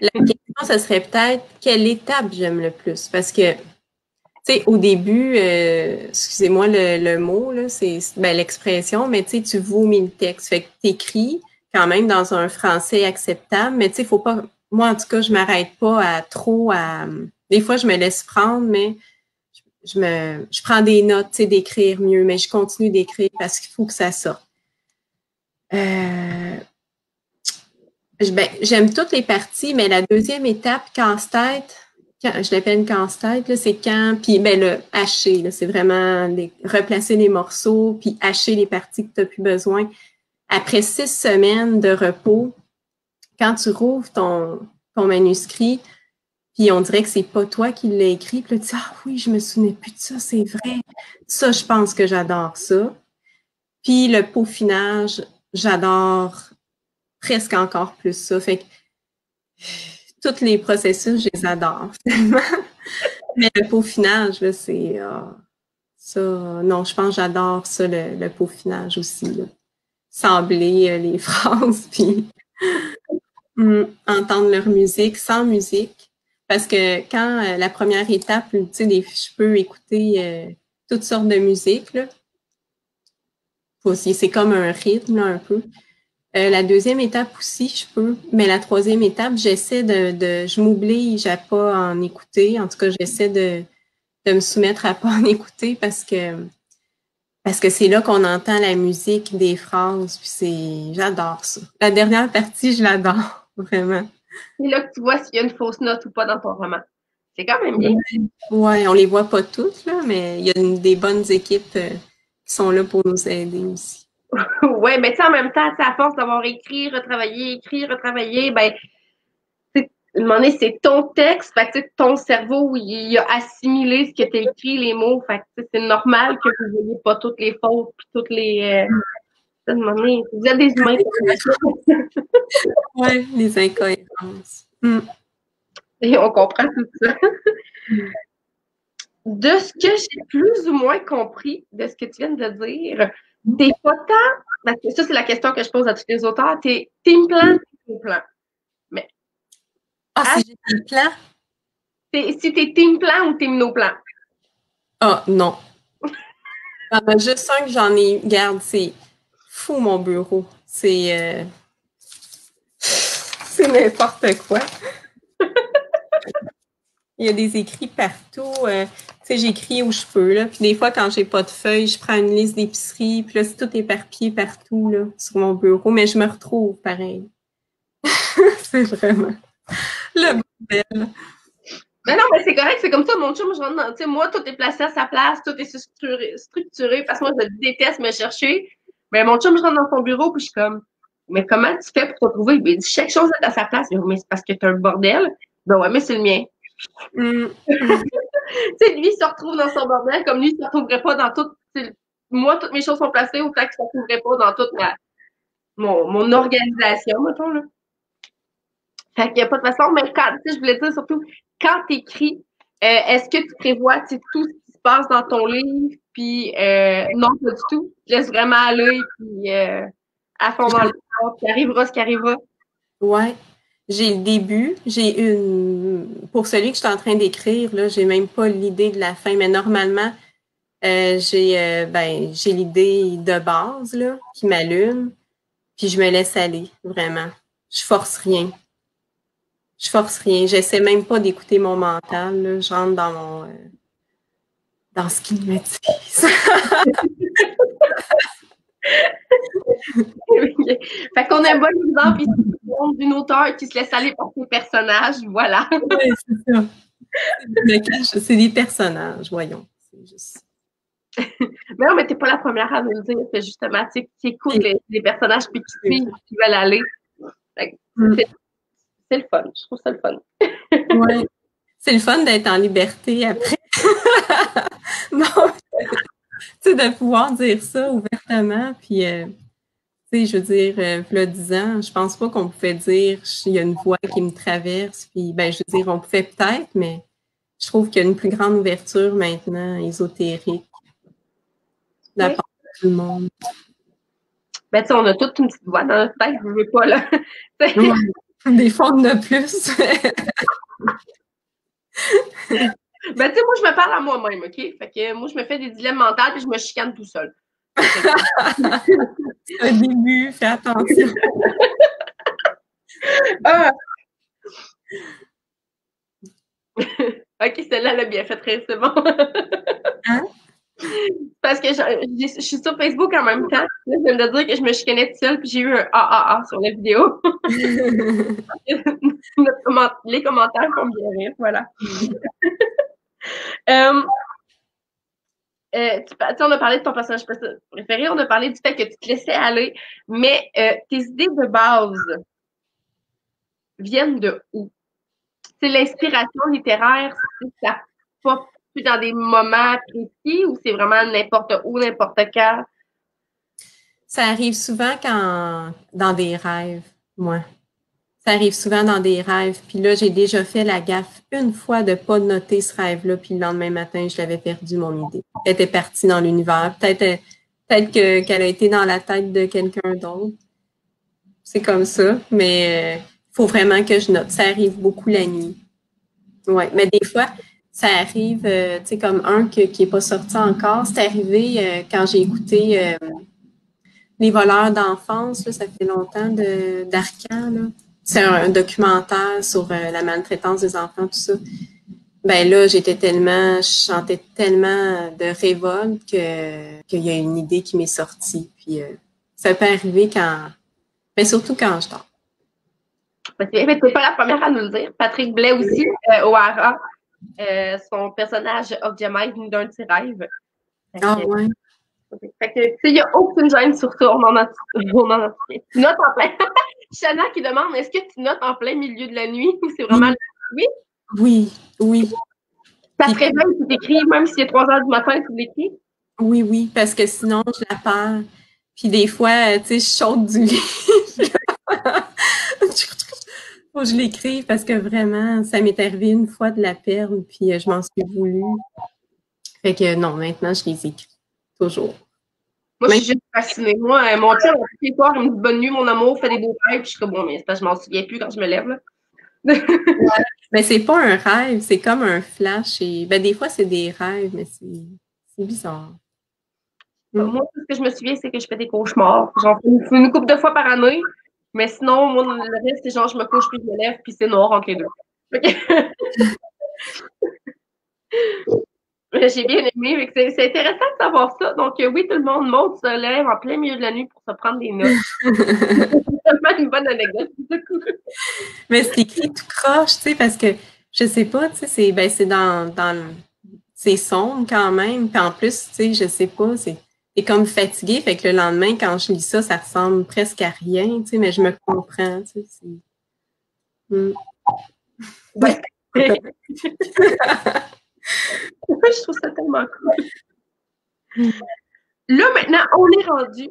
La question, ce serait peut-être quelle étape j'aime le plus? Parce que, tu sais, au début, excusez-moi le mot, là, c'est ben, l'expression, mais tu sais, tu vomis le texte. Fait que tu écris quand même dans un français acceptable, mais tu sais, faut pas. Moi, en tout cas, je m'arrête pas à trop à. Des fois, je me laisse prendre, mais je prends des notes, tu sais, d'écrire mieux, mais je continue d'écrire parce qu'il faut que ça sorte. Ben, j'aime toutes les parties, mais la deuxième étape, casse-tête, je l'appelle casse-tête, c'est quand, puis ben, le hacher, c'est vraiment replacer les morceaux, puis hacher les parties que tu n'as plus besoin. Après 6 semaines de repos, quand tu rouvres ton manuscrit, puis on dirait que c'est pas toi qui l'as écrit, puis là, tu dis, ah oui, je me souvenais plus de ça, c'est vrai. Ça, je pense que j'adore ça. Puis le peaufinage, j'adore presque encore plus ça. Fait que tous les processus, je les adore, finalement. Mais le peaufinage, là, c'est ça. Non, je pense que j'adore ça, le peaufinage aussi. Là. Sampler les phrases, puis entendre leur musique sans musique. Parce que quand la première étape, tu sais, je peux écouter toutes sortes de musique, là. C'est comme un rythme, là, un peu. La deuxième étape aussi, je peux. Mais la troisième étape, j'essaie je m'oublie à pas en écouter. En tout cas, j'essaie de me soumettre à pas en écouter parce que c'est là qu'on entend la musique des phrases. Puis j'adore ça. La dernière partie, je l'adore, vraiment. C'est là que tu vois s'il y a une fausse note ou pas dans ton roman. C'est quand même bien. Ouais, on les voit pas toutes, là, mais il y a des bonnes équipes qui sont là pour nous aider aussi. Ouais, mais tu sais, en même temps, à force d'avoir écrit, retravaillé, ben, à un moment donné, c'est ton texte, fait que ton cerveau, il a assimilé ce que tu as écrit, les mots, fait que c'est normal que vous n'ayez pas toutes les fautes puis toutes les ça, de donné, vous êtes des humains. Oui, les incohérences. Et on comprend tout ça. De ce que j'ai plus ou moins compris de ce que tu viens de dire, t'es pas tant, parce que ça, c'est la question que je pose à tous les auteurs, t'es team plan, team plan. Mais. Si j'ai des plans? Si t'es team plan ou team no plan? Non. Il y en a juste un que j'en ai. Regarde, c'est fou mon bureau. C'est n'importe quoi. Il y a des écrits partout. Tu sais, j'écris où je peux, là. Puis des fois, quand j'ai pas de feuilles, je prends une liste d'épicerie. Puis là, c'est tout éparpillé partout, là, sur mon bureau. Mais je me retrouve pareil. C'est vraiment le bordel. Mais non, mais c'est correct, c'est comme ça. Mon chum, je rentre dans. Tu sais, moi, tout est placé à sa place, tout est structuré parce que moi, je déteste me chercher. Mais mon chum, je rentre dans son bureau, puis je suis comme, mais comment tu fais pour te trouver? Il dit, chaque chose est à sa place. Mais c'est parce que t'as un bordel. Ben ouais, mais c'est le mien. Tu sais, lui, il se retrouve dans son bordel, comme lui, il se retrouverait pas dans tout. Moi, toutes mes choses sont placées, autant qu'il ne se retrouverait pas dans toute mon organisation, mettons, là. Fait qu'il n'y a pas de façon, mais quand, tu sais, je voulais dire surtout, quand tu écris, est-ce que tu prévois, tu sais, tout ce qui se passe dans ton livre, puis non, pas du tout. Tu laisses vraiment aller, puis à fond dans le temps, puis arrivera ce qui arrivera. Ouais. J'ai le début, pour celui que je suis en train d'écrire, là, j'ai même pas l'idée de la fin, mais normalement, j'ai l'idée de base, là, qui m'allume, puis je me laisse aller, vraiment. Je force rien. J'essaie même pas d'écouter mon mental, là. Je rentre dans ce qu'il me dit. Fait qu'on a un bon exemple ici d'une auteure qui se laisse aller par ses personnages, voilà. Oui, c'est ça. C'est des personnages, voyons. C'est juste. Mais non, mais t'es pas la première à nous le dire. C'est justement, tu sais, qui écoute les personnages puis qui suivent, qui veulent aller. C'est le fun. Je trouve ça le fun. Oui. C'est le fun d'être en liberté après. Non, tu sais, de pouvoir dire ça ouvertement, puis, tu sais, je veux dire, il y a 10 ans, je pense pas qu'on pouvait dire, il y a une voix qui me traverse, puis, ben, je veux dire, on pouvait peut-être, mais je trouve qu'il y a une plus grande ouverture maintenant, ésotérique, de la part de tout le monde. Ben, tu sais, on a toute une petite voix dans notre tête, je veux pas, là. Des fois, on en a plus. Ben, tu sais, moi, je me parle à moi-même, OK? Fait que moi, je me fais des dilemmes mentaux puis je me chicane tout seul. Un début, fais attention. OK, celle-là, elle a bien fait rire, c'est bon. Hein? Parce que je suis sur Facebook en même temps. Là, je viens de dire que je me chicanais toute seule, puis j'ai eu un AAA sur la vidéo. Les commentaires font bien rire, voilà. On a parlé de ton personnage préféré, on a parlé du fait que tu te laissais aller, mais tes idées de base viennent de où? C'est l'inspiration littéraire, ça pop dans des moments précis ou c'est vraiment n'importe où, n'importe quand? Ça arrive souvent dans des rêves, moi. Ça arrive souvent dans des rêves. Puis là, j'ai déjà fait la gaffe une fois de pas noter ce rêve-là, puis le lendemain matin, je l'avais perdu, mon idée. Elle était partie dans l'univers. Peut-être qu'elle a été dans la tête de quelqu'un d'autre. C'est comme ça, mais faut vraiment que je note. Ça arrive beaucoup la nuit. Ouais, mais des fois, ça arrive, tu sais, comme un qui est pas sorti encore. C'est arrivé quand j'ai écouté Les voleurs d'enfance, là, ça fait longtemps d'Arcan, là. C'est un documentaire sur la maltraitance des enfants, tout ça. Ben là, je chantais tellement de révolte qu'il y a une idée qui m'est sortie. Puis ça peut arriver mais surtout quand je dors. T'es pas la première à nous le dire. Patrick Blais aussi, O'Hara, son personnage Objamite d'un de ses rêves. Ouais. Fait que, tu sais, il n'y a aucune gêne sur ça. On en a Tu notes en plein. Chana qui demande, est-ce que tu notes en plein milieu de la nuit ou c'est vraiment oui? Oui. Ça te réveille, tu t'écris, même s'il est 3 heures du matin, tu l'écris? Oui, parce que sinon, je la perds. Puis des fois, tu sais, je saute du lit. Faut que je l'écrive parce que vraiment, ça m'est arrivé une fois de la perdre, puis je m'en suis voulu. Fait que non, maintenant, je les écris. Toujours. Moi, je suis juste fascinée. Moi, mon chien, toutes les soirs, il me dit bonne nuit, mon amour, fait des beaux rêves, puis je suis comme bon, mais c'est parce que je m'en souviens plus quand je me lève, là. Mais c'est pas un rêve, c'est comme un flash. Et ben, des fois, c'est des rêves, mais c'est bizarre. Moi, tout ce que je me souviens, c'est que je fais des cauchemars. J'en fais une couple de fois par année. Mais sinon, moi, le reste, c'est genre, je me couche puis je me lève, puis c'est noir entre les deux. J'ai bien aimé. C'est intéressant de savoir ça. Donc, oui, tout le monde monte, se lève en plein milieu de la nuit pour se prendre des notes. C'est tellement une bonne anecdote. Mais c'est écrit tout croche, tu sais, parce que je sais pas, tu sais, c'est c'est sombre quand même. Puis en plus, tu sais, je sais pas, c'est comme fatigué. Fait que le lendemain, quand je lis ça, ça ressemble presque à rien, tu sais, mais je me comprends, tu sais. Ouais. Je trouve ça tellement cool. Là, maintenant, on est rendu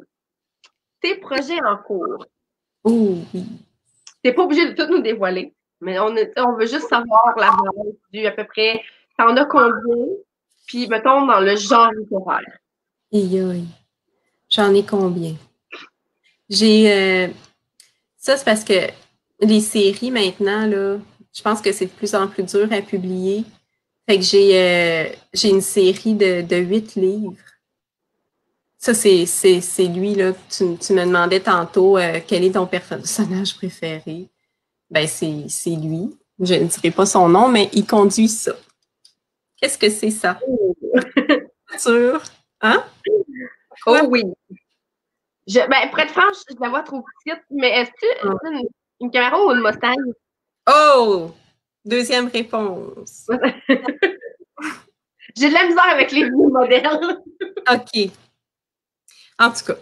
tes projets en cours. Oh oui. T'es pas obligé de tout nous dévoiler, mais on veut juste savoir la base du à peu près. T'en as combien? Puis, mettons, dans le genre littéraire. J'en ai combien? J'ai ça, c'est parce que les séries maintenant, là, je pense que c'est de plus en plus dur à publier. Fait que j'ai une série de 8 livres. Ça, c'est lui, là. Tu me demandais tantôt quel est ton personnage préféré. Ben, c'est lui. Je ne dirai pas son nom, mais il conduit ça. Qu'est-ce que c'est ça? Voiture. Hein? Oh oui. Pour être franche, je la vois trop petite, mais est-ce que c'est une Camaro ou une Mustang? Oh! Deuxième réponse. J'ai de la misère avec les vieux modèles. OK. En tout cas,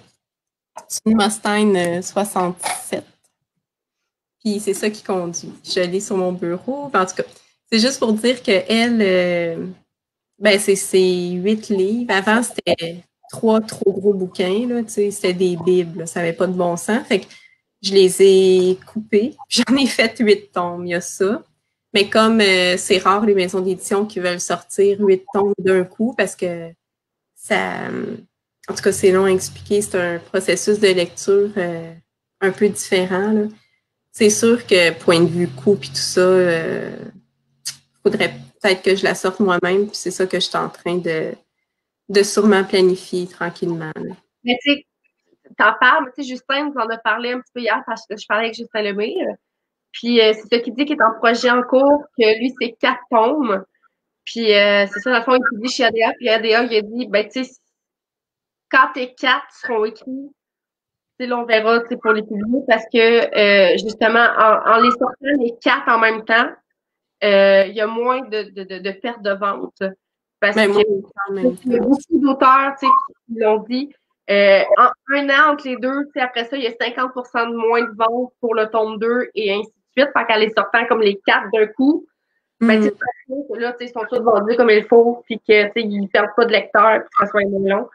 c'est une Mustang 67. Puis c'est ça qui conduit. Je l'ai sur mon bureau. En tout cas, c'est juste pour dire qu'elle, ben c'est 8 livres. Avant, c'était 3 trop gros bouquins, là, tu sais, c'était des bibles, là, ça n'avait pas de bon sens. Fait que je les ai coupés. J'en ai fait 8 tomes, il y a ça. Mais comme c'est rare les maisons d'édition qui veulent sortir 8 tomes d'un coup parce que ça, en tout cas, c'est long à expliquer. C'est un processus de lecture un peu différent, là. C'est sûr que point de vue coût et tout ça, faudrait peut-être que je la sorte moi-même. Puis c'est ça que je suis en train de sûrement planifier tranquillement. Là. Mais tu sais, t'en parles, mais tu sais, Justin nous en a parlé un petit peu hier parce que je parlais avec Justin Lemire. Puis c'est ça qu'il dit qu'il est en projet en cours, que lui, c'est 4 tomes. Puis c'est ça, dans le fond, il publie chez ADA. Puis ADA, il a dit, ben tu sais, quand tes 4 seront écrits, là, on verra pour les publier parce que justement, en les sortant les 4 en même temps, il y a moins de pertes de vente. Parce Mais que moi, il y a beaucoup d'auteurs qui l'ont dit. En un an entre les deux, après ça, il y a 50% de moins de ventes pour le tome 2 et ainsi de suite. Fait qu'en les sortant comme les 4 d'un coup, ben, tu sais, là, ils sont tous vendus comme il faut, puis qu'ils ne perdent pas de lecteurs, puis que ça soit long.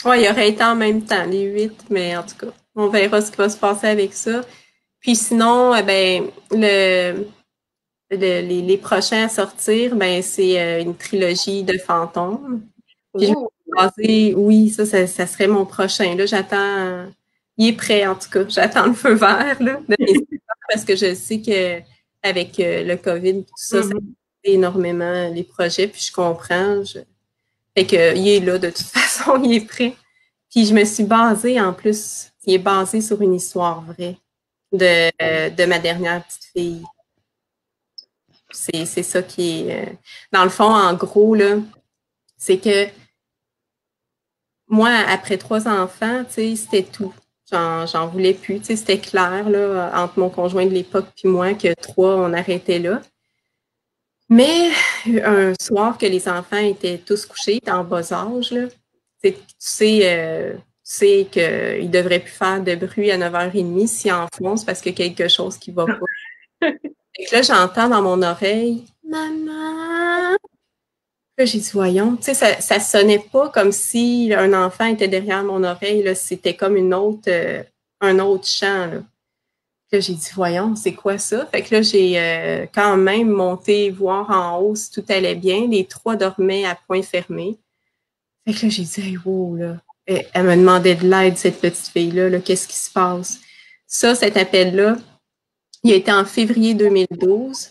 Ouais, il aurait été en même temps, les 8, mais en tout cas, on verra ce qui va se passer avec ça. Puis sinon, les prochains à sortir, ben c'est une trilogie de fantômes. Puis je me suis basée, oui, ça serait mon prochain. Là, j'attends. Il est prêt, en tout cas. J'attends le feu vert là, de mes parce que je sais que avec le COVID et tout ça, ça aide énormément les projets. Puis je comprends. Fait que il est là, de toute façon, il est prêt. Puis je me suis basée en plus, il est basé sur une histoire vraie de ma dernière petite fille. C'est ça qui est. Dans le fond, en gros, là, c'est que moi, après 3 enfants, tu sais, c'était tout. J'en voulais plus. Tu sais, c'était clair, là, entre mon conjoint de l'époque puis moi, que 3, on arrêtait là. Mais un soir que les enfants étaient tous couchés, étaient en bas âge, là, tu sais qu'ils ne devraient plus faire de bruit à 9h30 s'ils enfoncent parce qu'il y a quelque chose qui ne va pas. Fait que là, j'entends dans mon oreille « Maman! » Là, j'ai dit, voyons, tu sais, ça sonnait pas comme si un enfant était derrière mon oreille, là, c'était comme un autre chant, là. Là, j'ai dit, voyons, c'est quoi ça? Fait que là, j'ai quand même monté voir en haut si tout allait bien. Les 3 dormaient à point fermé. Fait que là, j'ai dit, hey, wow, là. Elle me demandait de l'aide, cette petite fille-là, là, qu'est-ce qui se passe? Ça, cet appel-là, il a été en février 2012.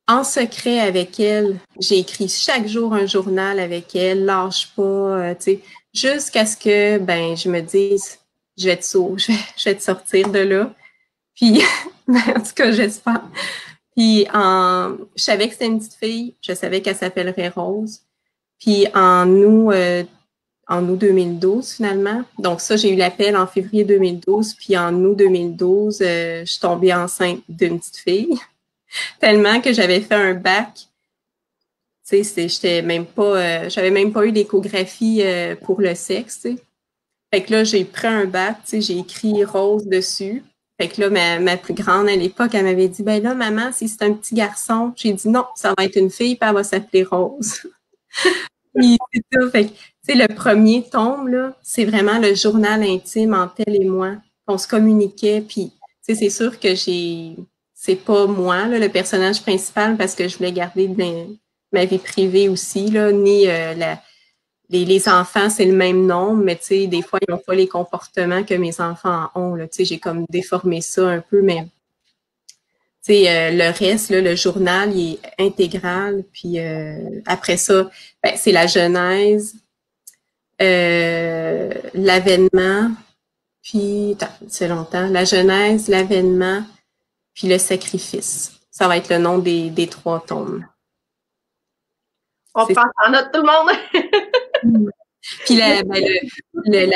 En secret avec elle, j'ai écrit chaque jour un journal avec elle, lâche pas, tu sais, jusqu'à ce que, ben, je me dise, je vais te sauver, je vais te sortir de là. Puis, ben, en tout cas, j'espère. Puis, je savais que c'était une petite fille, je savais qu'elle s'appellerait Rose. Puis, en août 2012, finalement. Donc, ça, j'ai eu l'appel en février 2012. Puis, en août 2012, je suis tombée enceinte d'une petite fille. Tellement que j'avais fait un bac. Tu sais, j'avais même pas eu d'échographie pour le sexe, tu sais. Fait que là, j'ai pris un bac, tu sais, j'ai écrit Rose dessus. Fait que là, ma plus grande à l'époque, elle m'avait dit, ben là, maman, si c'est un petit garçon, j'ai dit non, ça va être une fille, puis elle va s'appeler Rose. Puis c'est ça, fait que, tu sais, le premier tome, là, c'est vraiment le journal intime entre elle et moi. On se communiquait, puis, tu sais, c'est sûr que c'est pas moi, là, le personnage principal, parce que je voulais garder ma vie privée aussi, là, ni les enfants, c'est le même nombre, mais tu sais, des fois, ils n'ont pas les comportements que mes enfants ont, là. Tu sais, j'ai comme déformé ça un peu, mais tu sais, le reste, là, le journal, il est intégral. Puis après ça, ben, c'est la genèse, l'avènement, puis c'est longtemps, la genèse, l'avènement, puis le sacrifice. Ça va être le nom des 3 tomes. On passe en note tout le monde. Puis la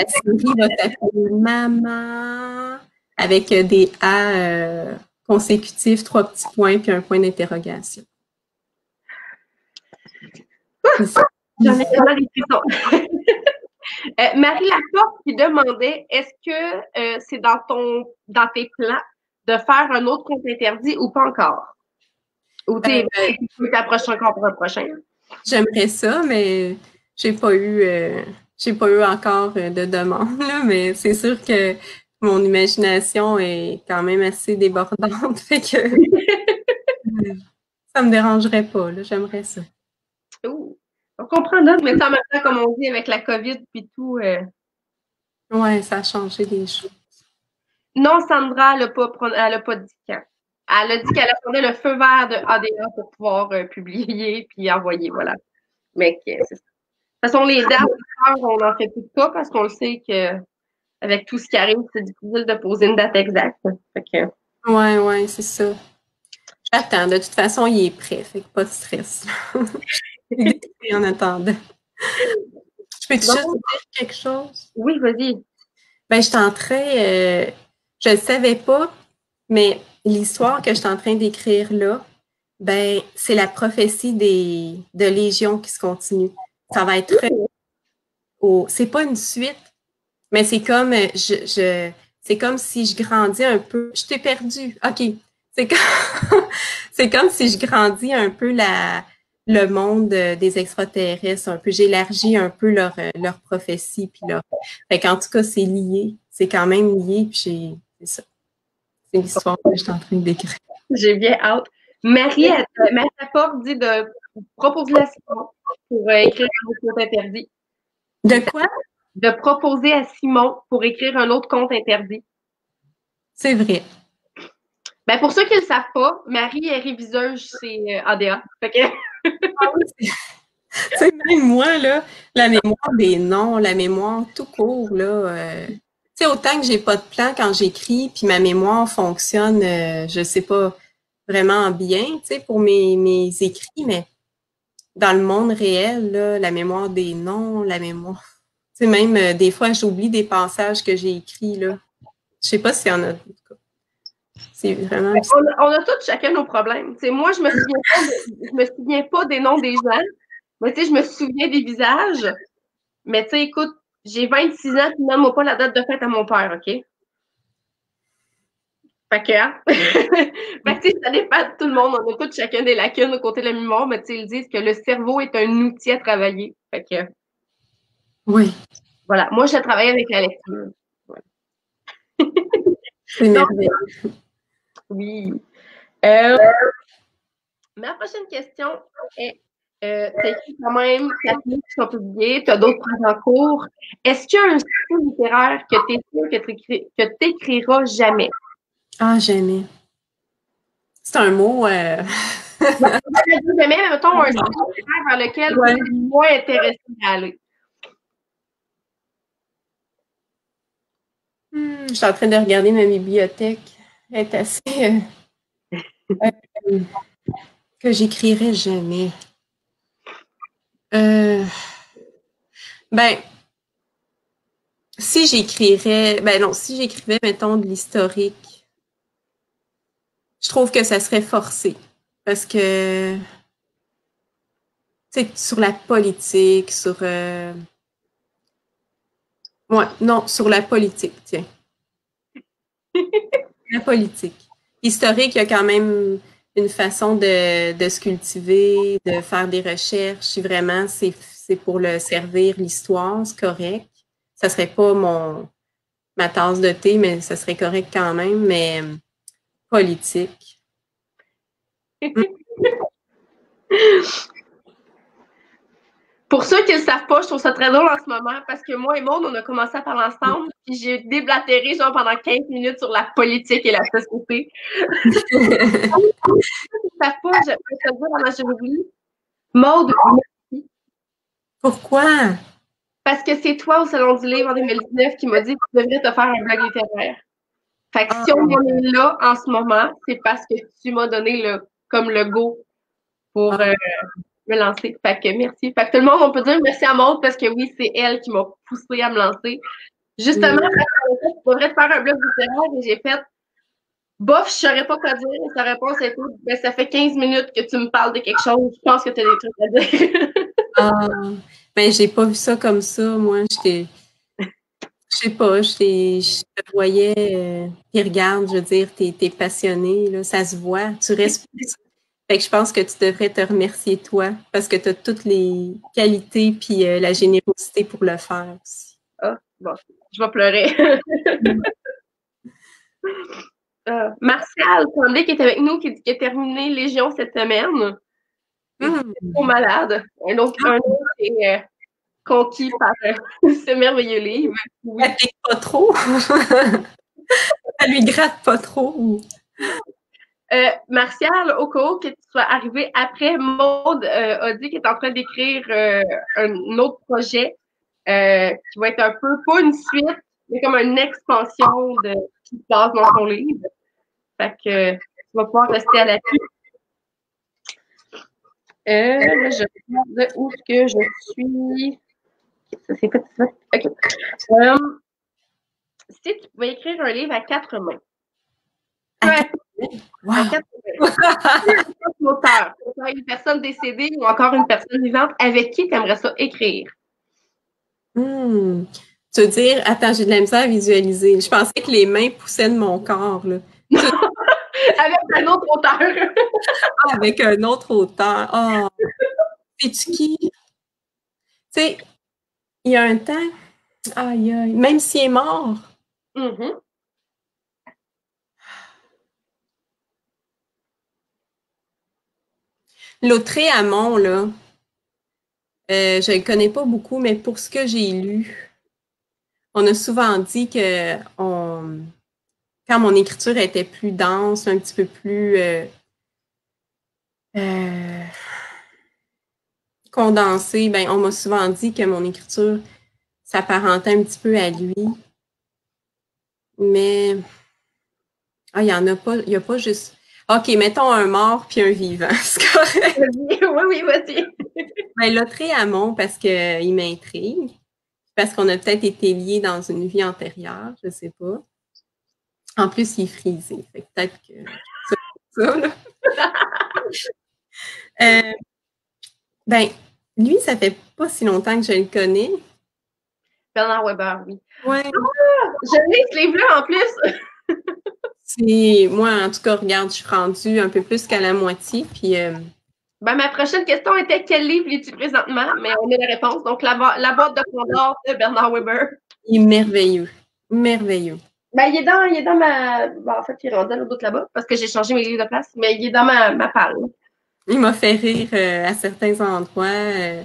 série va s'appeler Maman avec des A consécutifs, 3 petits points, puis un point d'interrogation. J'en ai vraiment des frissons. Marie Laporte qui demandait, est-ce que c'est dans tes plans de faire un autre compte interdit ou pas encore? Ou tu peux t'approcher encore pour un prochain? J'aimerais ça, mais j'ai pas eu encore de demande, là, mais c'est sûr que mon imagination est quand même assez débordante, fait que ça me dérangerait pas, là, j'aimerais ça. Ouh. On comprend d'autres, mais en même temps, comme on dit, avec la COVID puis tout. Ouais, ça a changé les choses. Non, Sandra, elle a pas dit quand. Elle a dit qu'elle attendait le feu vert de ADA pour pouvoir publier puis envoyer, voilà. Mais c'est ça. De toute façon, les dates, on n'en fait plus de cas parce qu'on le sait que avec tout ce qui arrive, c'est difficile de poser une date exacte. Fait que... Ouais, c'est ça. J'attends. De toute façon, il est prêt, fait que pas de stress. En attendant. Je peux-tu juste dire quelque chose? Oui, vas-y. Ben, je suis en train, je le savais pas, mais l'histoire que je suis en train d'écrire là, ben, c'est la prophétie de Légion qui se continue. Ça va être c'est pas une suite, mais c'est comme, c'est comme si je grandis un peu. Je t'ai perdu. OK. C'est comme, c'est comme si je grandis un peu le monde des extraterrestres, un peu. J'élargis un peu leur prophétie. Puis fait qu'en tout cas, c'est lié. C'est quand même lié. Puis c'est ça. C'est l'histoire que je suis en train d'écrire. J'ai bien hâte. Marie Laporte dit de proposer à Simon pour écrire un autre compte interdit. De quoi? De proposer à Simon pour écrire un autre compte interdit. C'est vrai. Ben pour ceux qui ne le savent pas, Marie est réviseuse chez ADA. Fait que... Tu sais, même moi, là, la mémoire des noms, la mémoire tout court, là, tu sais, autant que j'ai pas de plan quand j'écris, puis ma mémoire fonctionne, je sais pas vraiment bien, tu sais, pour mes écrits, mais dans le monde réel, là, la mémoire des noms, la mémoire, tu sais, même des fois, j'oublie des passages que j'ai écrits, là. Je sais pas s'il y en a, en tout cas. C'est vraiment... On a tous chacun nos problèmes. T'sais, moi, je me souviens pas des noms des gens, mais tu sais, je me souviens des visages. Mais tu sais, écoute, j'ai 26 ans, puis donne-moi pas la date de fête à mon père, OK? Fait que, hein? Fait que, ça dépend de tout le monde. On a tous chacun des lacunes au côté de la mémoire, mais ils disent que le cerveau est un outil à travailler. Fait que, Oui. voilà. Moi, je travaille avec la lecture. Voilà. C'est merveilleux. Oui. Ma prochaine question est, tu as écrit quand même 4 livres qui sont publiés, tu as d'autres projets en cours. Est-ce qu'il y a un style littéraire que tu es sûr que tu n'écriras jamais? Ah, jamais. C'est un mot... Jamais, mais mettons un style littéraire vers lequel tu es moins intéressé à aller. Je suis en train de regarder ma bibliothèque. Elle est assez... que j'écrirais jamais. Ben, si j'écrivais, mettons, de l'historique, je trouve que ça serait forcé. Parce que, tu sais, sur la politique, sur... Ouais, non, sur la politique, tiens. La politique. Historique, il y a quand même une façon de se cultiver, de faire des recherches. Si vraiment c'est pour le servir l'histoire, c'est correct. Ça serait pas ma tasse de thé, mais ça serait correct quand même. Mais politique. Pour ceux qui ne le savent pas, je trouve ça très drôle en ce moment parce que moi et Maud, on a commencé à parler ensemble puis j'ai déblatéré genre pendant 15 minutes sur la politique et la société. Pour ceux qui ne savent pas, je vais te dire dans ma jury, Maud, merci. Pourquoi? Parce que c'est toi au Salon du Livre en 2019 qui m'a dit que tu devrais te faire un blog littéraire. Fait que si on en est là en ce moment, c'est parce que tu m'as donné le go pour me lancer. Fait que merci. Fait que tout le monde, on peut dire merci à Maud parce que oui, c'est elle qui m'a poussé à me lancer. Justement, tu devrais te faire un blog littéraire et j'ai fait bof, je saurais pas quoi dire. Sa réponse était ben, ça fait 15 minutes que tu me parles de quelque chose. Je pense que tu as des trucs à dire. Ben, j'ai pas vu ça comme ça. Moi, je sais pas, je te voyais, puis regarde, je veux dire, t'es passionné, là, ça se voit, tu restes. Fait que je pense que tu devrais te remercier toi, parce que tu as toutes les qualités puis la générosité pour le faire aussi. Ah, bon, je vais pleurer. Martial Tremblay qui est avec nous, qui a terminé Légion cette semaine. C'est trop malade. Un autre est conquis par ce merveilleux livre. Oui. Ça pique pas trop. Ça lui gratte pas trop. Martial, au cas où que tu sois arrivé après, Maud a dit qu'elle est en train d'écrire un autre projet qui va être un peu, pas une suite, mais comme une expansion de ce qui se passe dans son livre. Fait que tu vas pouvoir rester à l'affût. Là, je regarde où est-ce que je suis. Ça s'est fait. OK. Si tu pouvais écrire un livre à 4 mains. Wow. À 4 mains. Un auteur, une personne décédée ou encore une personne vivante, avec qui tu aimerais ça écrire? Tu veux dire, attends, j'ai de la misère à visualiser. Je pensais que les mains poussaient de mon corps, là. Avec un autre auteur. Avec un autre auteur. Oh. Sais-tu qui? Tu sais, il y a un temps, aïe, aïe, même s'il est mort. Mm-hmm. Lautréamont, là, je le connais pas beaucoup, mais pour ce que j'ai lu, on a souvent dit que quand mon écriture était plus dense, un petit peu plus condensée, ben on m'a souvent dit que mon écriture s'apparentait un petit peu à lui. Mais il y en a pas, il n'y a pas juste. OK, mettons un mort puis un vivant, c'est correct. Oui, vas-y. Ben, Lautréamont, parce qu'il m'intrigue. Parce qu'on a peut-être été liés dans une vie antérieure, je sais pas. En plus, il est frisé. Fait que peut-être que c'est ça, là. Ben, lui, ça fait pas si longtemps que je le connais. Bernard Weber, oui. Ouais. Ah, je l'ai ce livre-là en plus. Moi, en tout cas, regarde, je suis rendue un peu plus qu'à la moitié. Puis, Ma prochaine question était quel livre lis-tu présentement? Mais on a la réponse. Donc, la boîte de Pandore de Bernard Weber. il est merveilleux. Merveilleux. Il est dans ma. En fait, il est rendu à l'autre bout là-bas parce que j'ai changé mes livres de place, mais il est dans ma palle. Il m'a fait rire à certains endroits.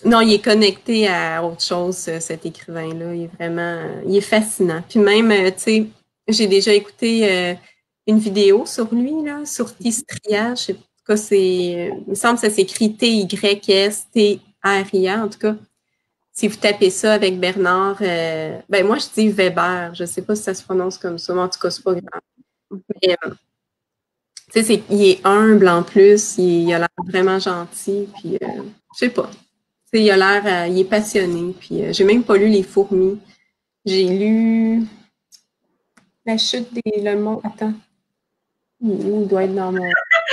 Non, il est connecté à autre chose, cet écrivain-là. Il est fascinant. Puis même, tu sais, j'ai déjà écouté une vidéo sur lui, là, sur Tistria. Je sais pas, il me semble que ça s'écrit T-Y-S-T-R-I-A, en tout cas. Si vous tapez ça avec Bernard, ben moi, je dis Weber. Je sais pas si ça se prononce comme ça, mais en tout cas, c'est pas grave. Mais, tu sais, il est humble en plus, il a l'air vraiment gentil, puis je sais pas. Tu sais, il est passionné, puis j'ai même pas lu Les Fourmis. J'ai lu La chute des Le Monde. Attends. Il doit être dans mon.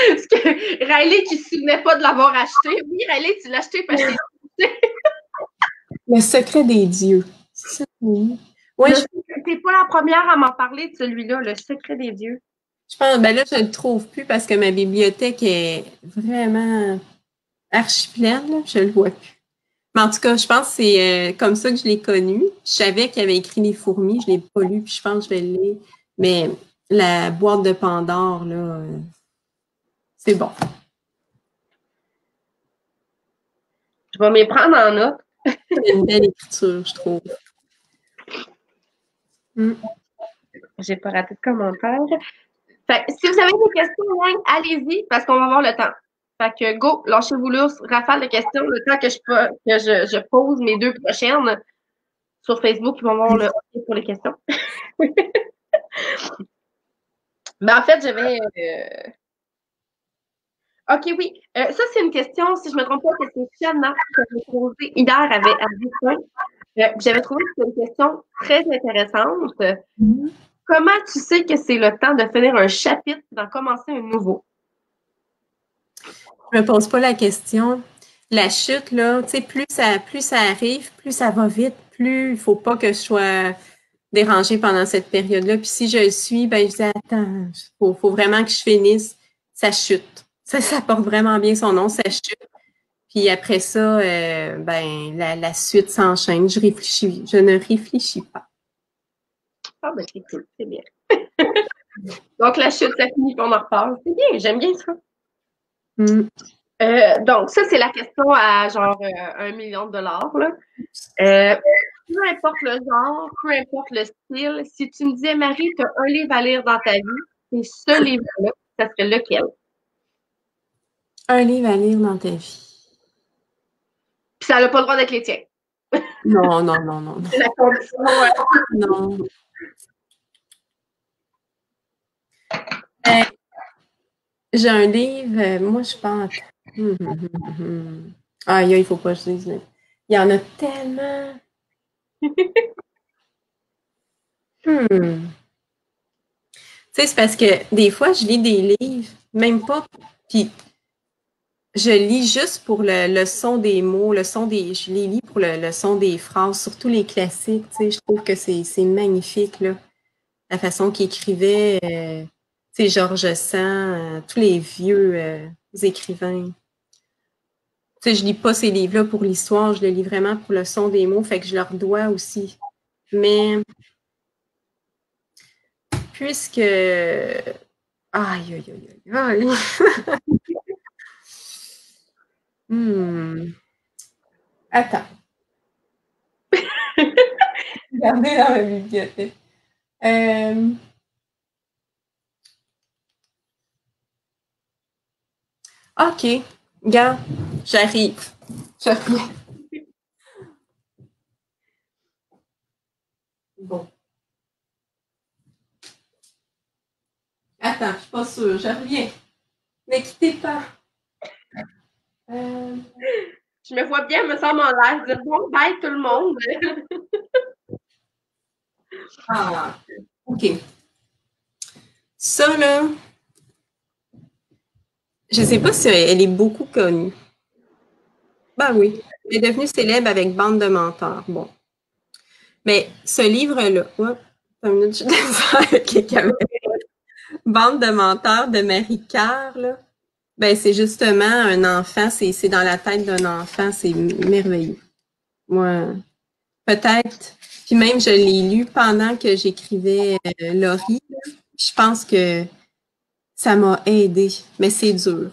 Parce que Riley qui se souvenait pas de l'avoir acheté. Oui, Riley, tu l'as acheté parce que Le secret des dieux. C'est ça, oui. Ouais, t'es pas la première à m'en parler de celui-là, Le secret des dieux. Je pense, ben là, je le trouve plus parce que ma bibliothèque est vraiment archi pleine, là. Je le vois plus. Mais en tout cas, je pense que c'est comme ça que je l'ai connu. Je savais qu'il avait écrit Les Fourmis, je l'ai pas lu, puis je pense que je vais le lire. Mais la boîte de Pandore, là, c'est bon. Je vais m'y prendre en note. C'est une belle écriture, je trouve. J'ai pas raté de commentaire. Fait, si vous avez des questions, allez-y, parce qu'on va avoir le temps. Fait que go, lâchez-vous là, rafale de questions, le temps que je pose mes deux prochaines sur Facebook, ils vont voir le OK pour les questions. En fait, j'avais. OK, oui. Ça, c'est une question, si je ne me trompe pas, que c'est Fiona qui avait posée hier avec Victor. J'avais trouvé que c'était une question très intéressante. Comment tu sais que c'est le temps de finir un chapitre et d'en commencer un nouveau? Je me pose pas la question. La chute, là, tu sais, plus ça arrive, plus ça va vite, plus il faut pas que je sois dérangée pendant cette période-là. Puis si je le suis, ben je dis attends, faut vraiment que je finisse. Ça chute. Ça porte vraiment bien son nom, ça chute. Puis après ça, ben la suite s'enchaîne. Je ne réfléchis pas. Ah, ben c'est cool, c'est bien. Donc, la chute, ça finit, puis on en reparle. C'est bien, j'aime bien ça. Donc, ça, c'est la question à genre $1 million. Là. Peu importe le genre, peu importe le style, si tu me disais, Marie, tu as un livre à lire dans ta vie, c'est ce livre-là, ça serait lequel? Un livre à lire dans ta vie. Puis ça n'a pas le droit d'être les tiens. Non, non, non, non. C'est la condition. Non. J'ai un livre, moi je pense. Ah, il faut pas que je dise. Il y en a tellement. Tu sais, c'est parce que des fois, je lis des livres, même pas. Puis je lis juste pour le son des mots, je les lis pour le son des phrases, surtout les classiques. Tu sais, je trouve que c'est magnifique, là. La façon qu'il écrivait, tu sais, Georges Sand, tous les vieux écrivains. Tu sais, je lis pas ces livres-là pour l'histoire, je les lis vraiment pour le son des mots, fait que je leur dois aussi. Mais puisque aïe, aïe, aïe, aïe. Attends. Regardez dans ma bibliothèque. OK. Gars, j'arrive. Je reviens. Bon. Attends, je suis pas sûre. Je reviens. Ne quittez pas. Je me vois bien, me semble en l'air, dire bon, bye tout le monde. Ah, OK. Ça, là, je sais pas si elle est beaucoup connue. Ben oui, elle est devenue célèbre avec Bande de menteurs. Bon. Mais ce livre-là, 1 minute, je descends avec les caméras. Bande de menteurs de Marie Carr, là. Ben, c'est justement un enfant, c'est dans la tête d'un enfant, c'est merveilleux. Moi, peut-être, puis même je l'ai lu pendant que j'écrivais Laurie. Je pense que ça m'a aidé, mais c'est dur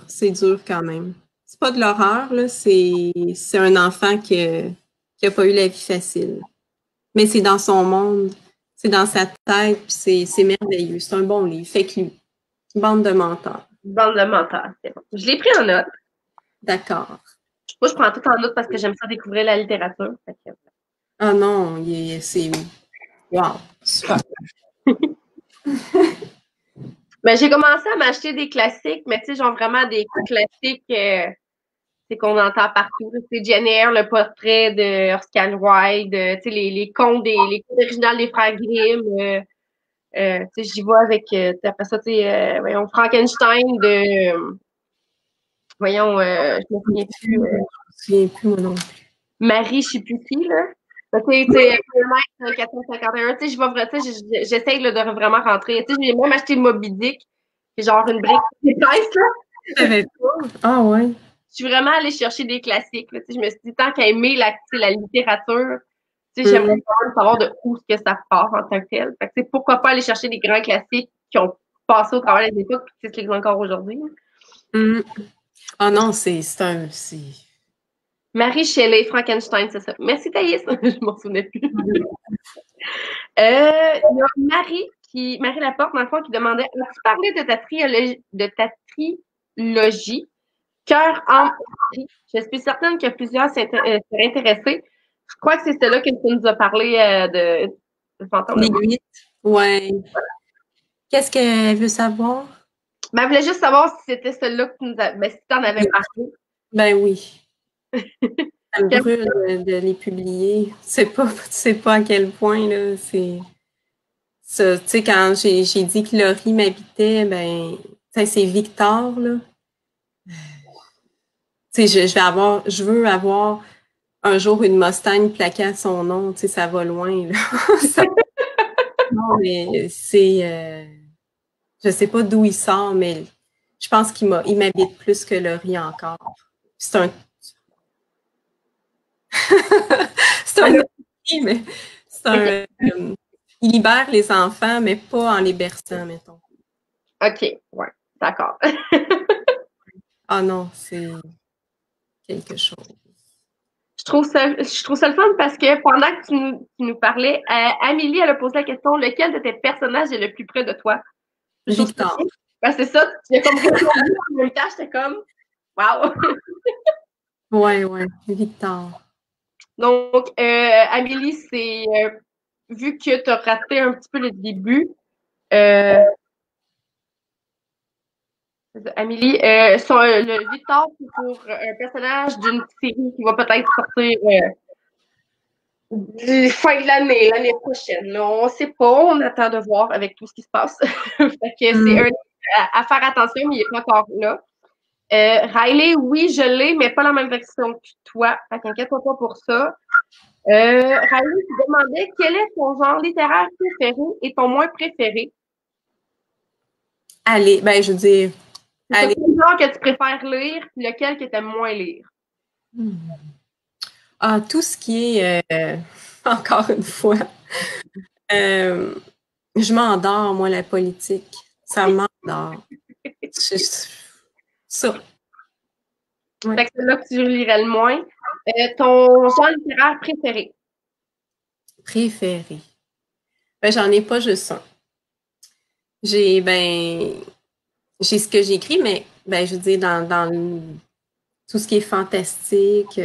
quand même. C'est pas de l'horreur, là, c'est un enfant qui a pas eu la vie facile. Mais c'est dans son monde, c'est dans sa tête, puis c'est merveilleux. C'est un bon livre. Fait que bande de menteurs. Bande de menteurs, c'est bon. Je l'ai pris en note. D'accord. Moi, je prends tout en note parce que j'aime ça découvrir la littérature. Ah non, c'est... Wow, super. Ben, j'ai commencé à m'acheter des classiques, mais tu sais, genre vraiment des classiques c'est qu'on entend partout. C'est Jane Eyre, le portrait de Oscar Wilde, tu sais, les contes originales des frères Grimm. Tu sais, j'y vais avec, après ça, tu sais, voyons, Frankenstein de, voyons, je me souviens plus. Je me souviens plus, moi non plus. Marie, je sais plus qui, là. Tu sais, 451, tu sais, j'essaye là, de vraiment rentrer. Tu sais, j'ai même acheté Moby Dick, c'est genre une brique épaisse, là. J'avais pas. Ah ouais. Je suis vraiment allée chercher des classiques, là. Tu sais, je me suis dit, tant qu'à aimer la littérature, tu sais, j'aimerais quand même savoir de où est-ce que ça part en tant que tel. Fait que, tu sais, pourquoi pas aller chercher des grands classiques qui ont passé au travers des époques et qui se lisent encore aujourd'hui. Ah non, c'est Marie Shelley, Frankenstein, c'est ça. Merci Thaïs, je m'en souvenais plus. Il y a Marie Laporte, dans le fond, qui demandait as-tu parlé de ta trilogie Cœur, âme, esprit? Je suis certaine que plusieurs seraient intéressés. Je crois que c'est celle-là que tu nous as parlé de Fantôme. les 8. Ouais. Qu'est-ce qu'elle veut savoir? Ben, elle voulait juste savoir si c'était celle-là que tu nous as. Ben, si tu en avais parlé. Ben oui. Ça me brûle de les publier. Tu sais pas à quel point, là, c'est... Ça, tu sais, quand j'ai dit que Laurie m'habitait, ben, c'est Victor, là. Tu sais, je veux avoir un jour une Mustang plaquée à son nom, tu sais, ça va loin, là. Non, mais c'est... je sais pas d'où il sort, mais je pense qu'il m'habite plus que Laurie encore. C'est un... c'est un outil, mais c'est un... il libère les enfants, mais pas en les berçant, mettons. OK, ouais, d'accord. Ah non, c'est quelque chose. Je trouve ça le fun parce que pendant que tu nous parlais, Amélie, elle a posé la question lequel de tes personnages est le plus près de toi? Victor. Ben, c'est ça, tu as comme répondu en même temps, j'étais comme wow! Ouais, Victor. Donc, Amélie, c'est vu que tu as raté un petit peu le début, Amélie, le Victor, c'est pour un personnage d'une série qui va peut-être sortir fin de l'année prochaine. Là, on ne sait pas, on attend de voir avec tout ce qui se passe. Fait que c'est à faire attention, mais il n'est pas encore là. Riley, oui, je l'ai, mais pas la même version que toi. Fait qu'inquiète-toi pas pour ça. Riley, tu demandais quel est ton genre littéraire préféré et ton moins préféré? Allez, ben je veux dire... C'est quel genre que tu préfères lire et lequel que tu aimes moins lire? Ah, tout ce qui est... encore une fois... je m'endors, moi, la politique. Ça m'endort. Ça. Ouais. Fait que c'est là que tu lirais le moins. Ton genre littéraire préféré? Préféré. Ben, j'en ai pas juste un. J'ai ce que j'écris, mais ben, je veux dire, dans tout ce qui est fantastique,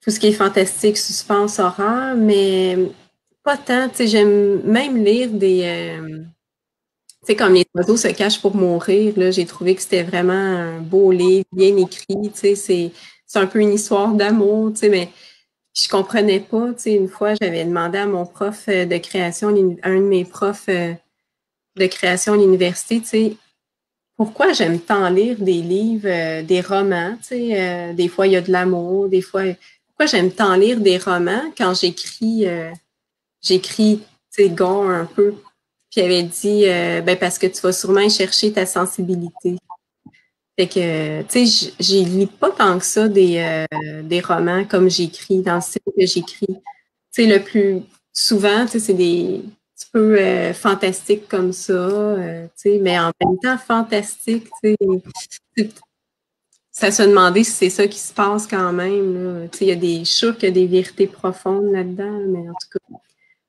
tout ce qui est fantastique, suspense, horreur, mais pas tant. Tu sais, j'aime même lire des... tu sais, comme Les oiseaux se cachent pour mourir, là, j'ai trouvé que c'était vraiment un beau livre, bien écrit, tu sais, c'est un peu une histoire d'amour, tu sais, mais je comprenais pas, tu sais, une fois, j'avais demandé à mon prof de création, un de mes profs de création à l'université, tu sais, pourquoi j'aime tant lire des livres, des romans, tu sais, des fois il y a de l'amour, des fois, pourquoi j'aime tant lire des romans quand j'écris, tu sais, gond un peu. Puis elle avait dit, ben parce que tu vas sûrement chercher ta sensibilité. Fait que, tu sais, j'y lis pas tant que ça des romans comme j'écris, dans le style que j'écris. Tu sais, le plus souvent, tu sais, c'est des petit peu fantastiques comme ça, tu sais, mais en même temps, fantastique, tu sais, ça se demandait si c'est ça qui se passe quand même, là. Tu sais, il y a je suis sûre qu'il y a des vérités profondes là-dedans, mais en tout cas.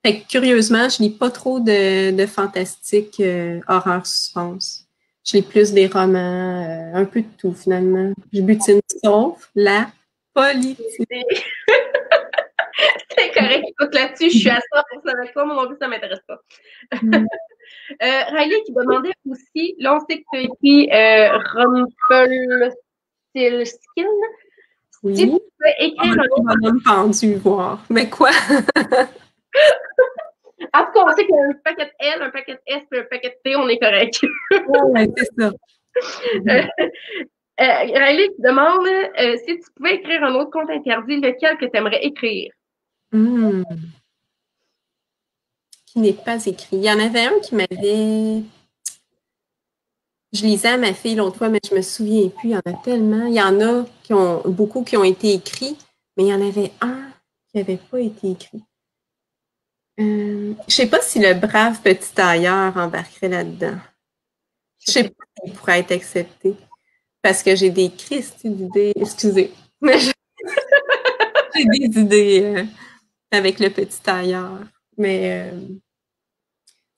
Fait que, curieusement, je lis pas trop de fantastique, horreur, suspense. Je lis plus des romans, un peu de tout finalement. Je butine sauf la politique. C'est correct. Écoute, là-dessus, je suis à 100% avec toi. Moi non plus, ça m'intéresse pas. Riley qui demandait aussi, là, on sait que tu as écrit Rumpelstiltskin. Oui. Si tu peux écrire un bonhomme pendu, voir. Mais quoi? En tout cas, on sait qu'il y a un paquet de L, un paquet de S et un paquet de T, on est correct. Ouais, c'est ça. Riley qui demande si tu pouvais écrire un autre conte interdit, lequel que tu aimerais écrire? Qui n'est pas écrit. Il y en avait un qui m'avait. Je lisais à ma fille l'autre fois, mais je me souviens plus. Il y en a tellement. Il y en a beaucoup qui ont été écrits, mais il y en avait un qui n'avait pas été écrit. Je sais pas si le brave petit tailleur embarquerait là-dedans. Je sais pas s'il pourrait être accepté. Parce que j'ai des Christy d'idées. Excusez. Mais j'ai des idées avec le petit tailleur. Mais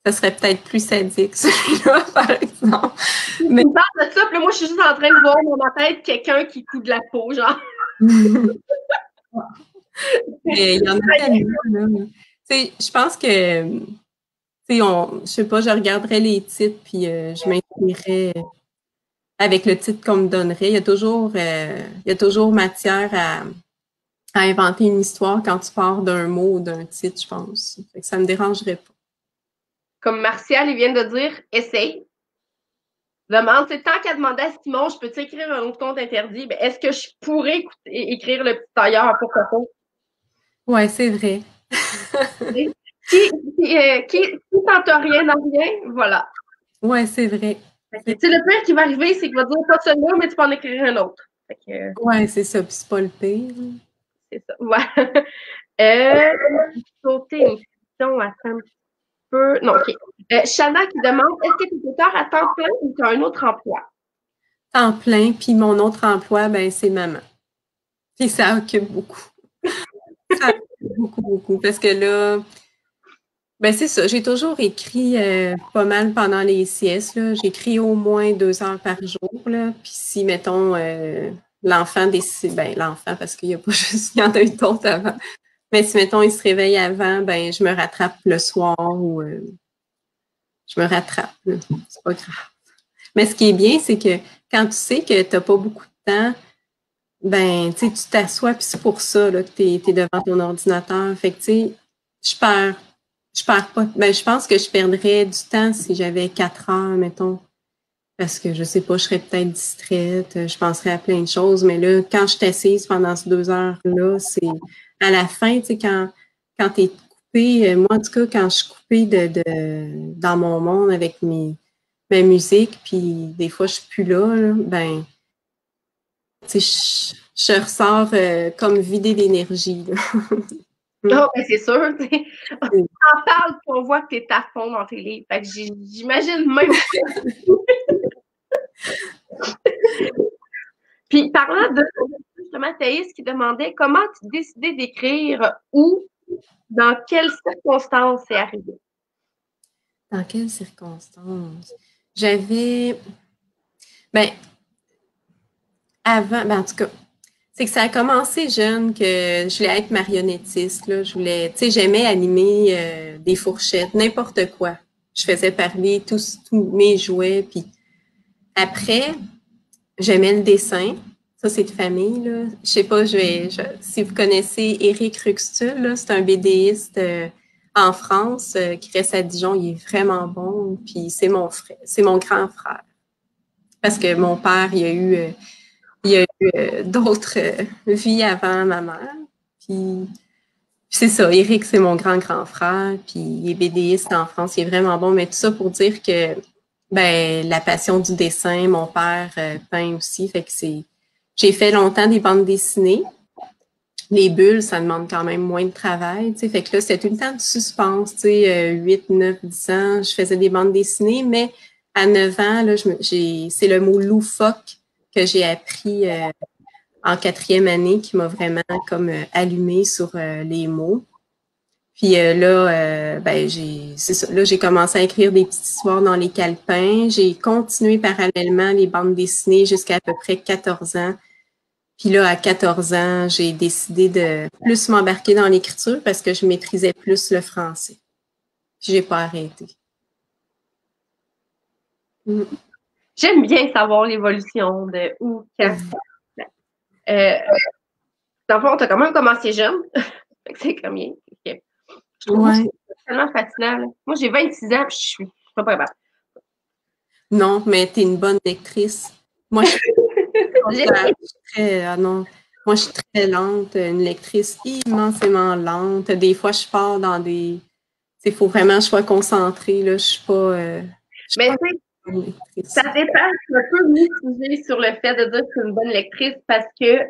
ça serait peut-être plus sadique, celui-là, par exemple. Mais tu parles de ça, puis moi, je suis juste en train de voir dans ma tête quelqu'un qui coud de la peau, genre. Mais il y en a tellement, là. Tu sais, je pense que, tu sais, je sais pas, je regarderais les titres, puis je m'inspirerais avec le titre qu'on me donnerait. Il y a toujours matière à inventer une histoire quand tu pars d'un mot ou d'un titre, je pense. Fait que ça me dérangerait pas. Comme Martial, il vient de dire, essaye. Demande, c'est tant qu'à demander à Simon, je peux-tu écrire un autre conte interdit? Ben, est-ce que je pourrais écrire le petit tailleur, pourquoi pas? Ouais, c'est vrai. Qui tente rien n'a rien, voilà. Ouais, c'est vrai. Tu sais, le pire qui va arriver, c'est qu'il va dire pas celui-là, mais tu peux en écrire un autre. Ouais, c'est ça, puis c'est pas le pire. C'est ça. Ouais. Sauter une question à un peu. Non, OK. Shana qui demande est-ce que tu es auteur à temps plein ou tu as un autre emploi? Temps plein, puis mon autre emploi, ben c'est maman. Puis ça occupe beaucoup. Ça occupe beaucoup, beaucoup. Parce que là, ben c'est ça, j'ai toujours écrit pas mal pendant les siestes, là. J'écris au moins 2 heures par jour, là. Puis si, mettons, l'enfant décide, ben l'enfant, parce qu'il y a pas juste, il y en a eu d'autres avant. Mais si, mettons, il se réveille avant, ben je me rattrape le soir ou je me rattrape, là. C'est pas grave. Mais ce qui est bien, c'est que quand tu sais que tu n'as pas beaucoup de temps, ben, tu sais, tu t'assois, puis c'est pour ça là, que tu es devant ton ordinateur. Fait que, tu sais, je perds pas. Ben, je pense que je perdrais du temps si j'avais 4 heures, mettons. Parce que, je sais pas, je serais peut-être distraite, je penserais à plein de choses. Mais là, quand je t'assise pendant ces 2 heures-là, c'est à la fin, tu sais, quand tu es coupé, moi, en tout cas, quand je suis coupée dans mon monde avec ma musique, puis des fois, je suis plus là, ben, tu sais, je ressors comme vidée d'énergie. Oh, ben c'est sûr. On en parle puis on voit que tu es à fond dans tes livres. Fait que j'imagine même. Puis parlant de justement Thaïs qui demandait comment tu décidais d'écrire où, dans quelles circonstances c'est arrivé. Dans quelles circonstances? J'avais. Ben, avant, ben, en tout cas, c'est que ça a commencé jeune que je voulais être marionnettiste. Là. Je voulais, tu sais, j'aimais animer des fourchettes, n'importe quoi. Je faisais parler tous mes jouets. Puis après, j'aimais le dessin. Ça, c'est de famille. Là. Je sais pas, si vous connaissez Éric Ruxtul, là, c'est un BDiste en France qui reste à Dijon. Il est vraiment bon. Puis c'est mon frère, c'est mon grand frère. Parce que mon père, il y a eu d'autres vies avant ma mère. Puis c'est ça, Eric, c'est mon grand frère, puis il est BDiste en France, il est vraiment bon, mais tout ça pour dire que ben la passion du dessin, mon père peint aussi, fait que j'ai fait longtemps des bandes dessinées. Les bulles, ça demande quand même moins de travail, tu sais, fait que là, c'était tout le temps de suspense, tu sais, 8, 9, 10 ans, je faisais des bandes dessinées, mais à 9 ans, là, c'est le mot loufoque que j'ai appris en 4e année qui m'a vraiment comme allumé sur les mots. Puis là, ben c'est ça. Là, j'ai commencé à écrire des petites histoires dans les calepins. J'ai continué parallèlement les bandes dessinées jusqu'à à peu près 14 ans. Puis là, à 14 ans, j'ai décidé de plus m'embarquer dans l'écriture parce que je maîtrisais plus le français. Puis j'ai pas arrêté. J'aime bien savoir l'évolution de où, quand. Dans le fond, t'as quand même commencé jeune. C'est comme bien. Je trouve Ouais. que c'est tellement fascinant. Là. Moi, j'ai 26 ans, puis je suis pas capable. Non, mais t'es une bonne lectrice. Moi, je suis très, non. Moi, je suis très lente, une lectrice immensément lente. Des fois, je pars dans des. Il faut vraiment que je sois concentrée. Là. Je suis pas. Mais tu sais, une lectrice. ça dépend. Je suis un peu mitigée sur le fait de dire que je suis une bonne lectrice parce que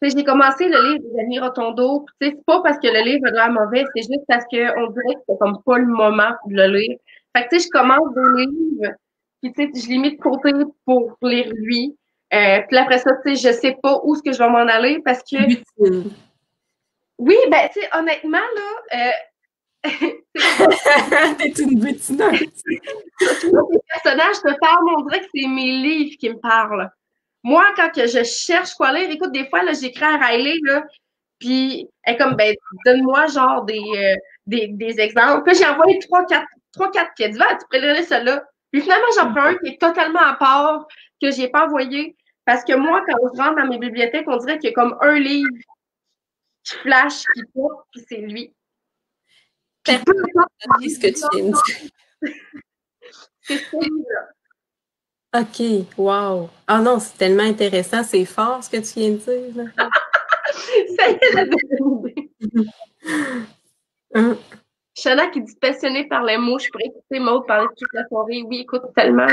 j'ai commencé le livre des Amis Rotondo. C'est pas parce que le livre a l'air mauvais, c'est juste parce qu'on dirait que c'est comme pas le moment de le lire. Fait que tu sais, je commence des livres, puis tu sais, je les mets de côté pour lire lui. Puis après ça, tu sais, je sais pas où est-ce que je vais m'en aller parce que oui, ben tu sais, honnêtement, là, T'es une butineuse. les personnages te parlent, on dirait que c'est mes livres qui me parlent. Moi, quand que je cherche quoi lire, écoute, des fois, là, j'écris à Riley, là, puis elle est comme, ben, donne-moi genre des exemples. Puis j'ai envoyé trois, quatre qui a dit, va, tu pourrais lire celle-là. Puis finalement, j'en prends un qui est totalement à part, que j'ai pas envoyé. Parce que moi, quand je rentre dans mes bibliothèques, on dirait qu'il y a comme un livre qui flash, qui pop, puis c'est lui. Puis peu importe ce que tu viens de dire. c'est celui-là. OK, wow. Ah non, c'est tellement intéressant. C'est fort ce que tu viens de dire. Là. Ça y est, j'avais une idée. Shana qui dit passionnée par les mots, je pourrais écouter Maud parler toute la soirée. Oui, écoute tellement.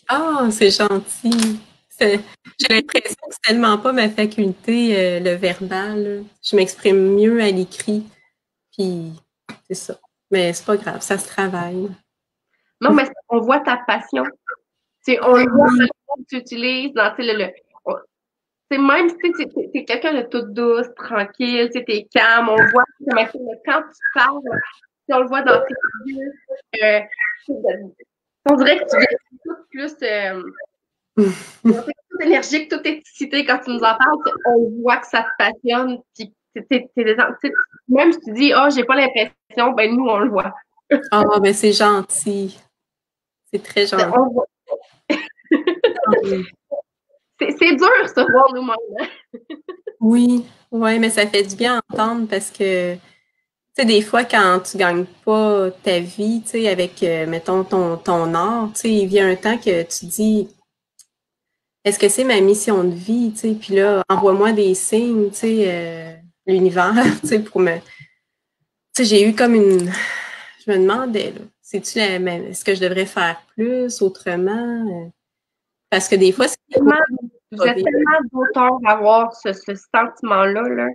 Ah, c'est gentil. J'ai l'impression que c'est tellement pas ma faculté, le verbal. Là. Je m'exprime mieux à l'écrit. Puis, c'est ça. Mais c'est pas grave, ça se travaille. Non, mais on voit ta passion. T'sais, on le voit dans le mot que tu utilises, dans même si t'es quelqu'un de toute douce, tranquille, t'es calme, on voit comment quand tu parles, on le voit dans tes yeux. On dirait que tu viens tout plus tout énergique, tout excité quand tu nous en parles. On voit que ça te passionne. Puis même si tu dis oh, j'ai pas l'impression, ben nous, on le voit. Ah, ben c'est gentil. C'est très gentil. C'est dur, ça, voir nous-mêmes. Oui, ouais, mais ça fait du bien à entendre parce que, tu sais, des fois, quand tu gagnes pas ta vie, tu sais, avec, mettons, ton art, tu sais, il vient un temps que tu dis, est-ce que c'est ma mission de vie, tu sais, puis là, envoie-moi des signes, tu sais, l'univers, tu sais, pour me... Tu sais, j'ai eu comme une... Je me demandais, là, est-ce que je devrais faire plus, autrement? Parce que des fois, c'est... Vous êtes tellement d'auteurs à avoir ce sentiment-là. Là.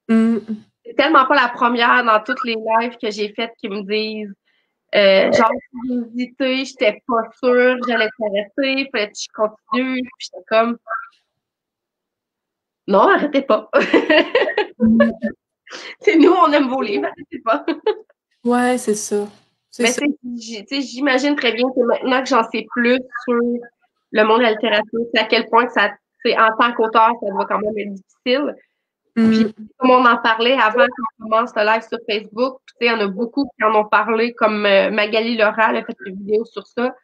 C'est tellement pas la première dans toutes les lives que j'ai faites qui me disent genre, j'ai hésité, j'étais pas sûre, j'allais t'arrêter, fallait que je continue. Puis j'étais comme non, arrêtez pas. C'est nous, on aime vos livres, arrêtez pas. Ouais, c'est ça. Mais j'imagine très bien que maintenant que j'en sais plus sur le monde de la littérature, c'est à quel point que ça, en tant qu'auteur, ça doit quand même être difficile. Puis, comme on en parlait avant qu'on commence le live sur Facebook, il y en a beaucoup qui en ont parlé, comme Magali Laura, elle a fait une vidéo sur ça.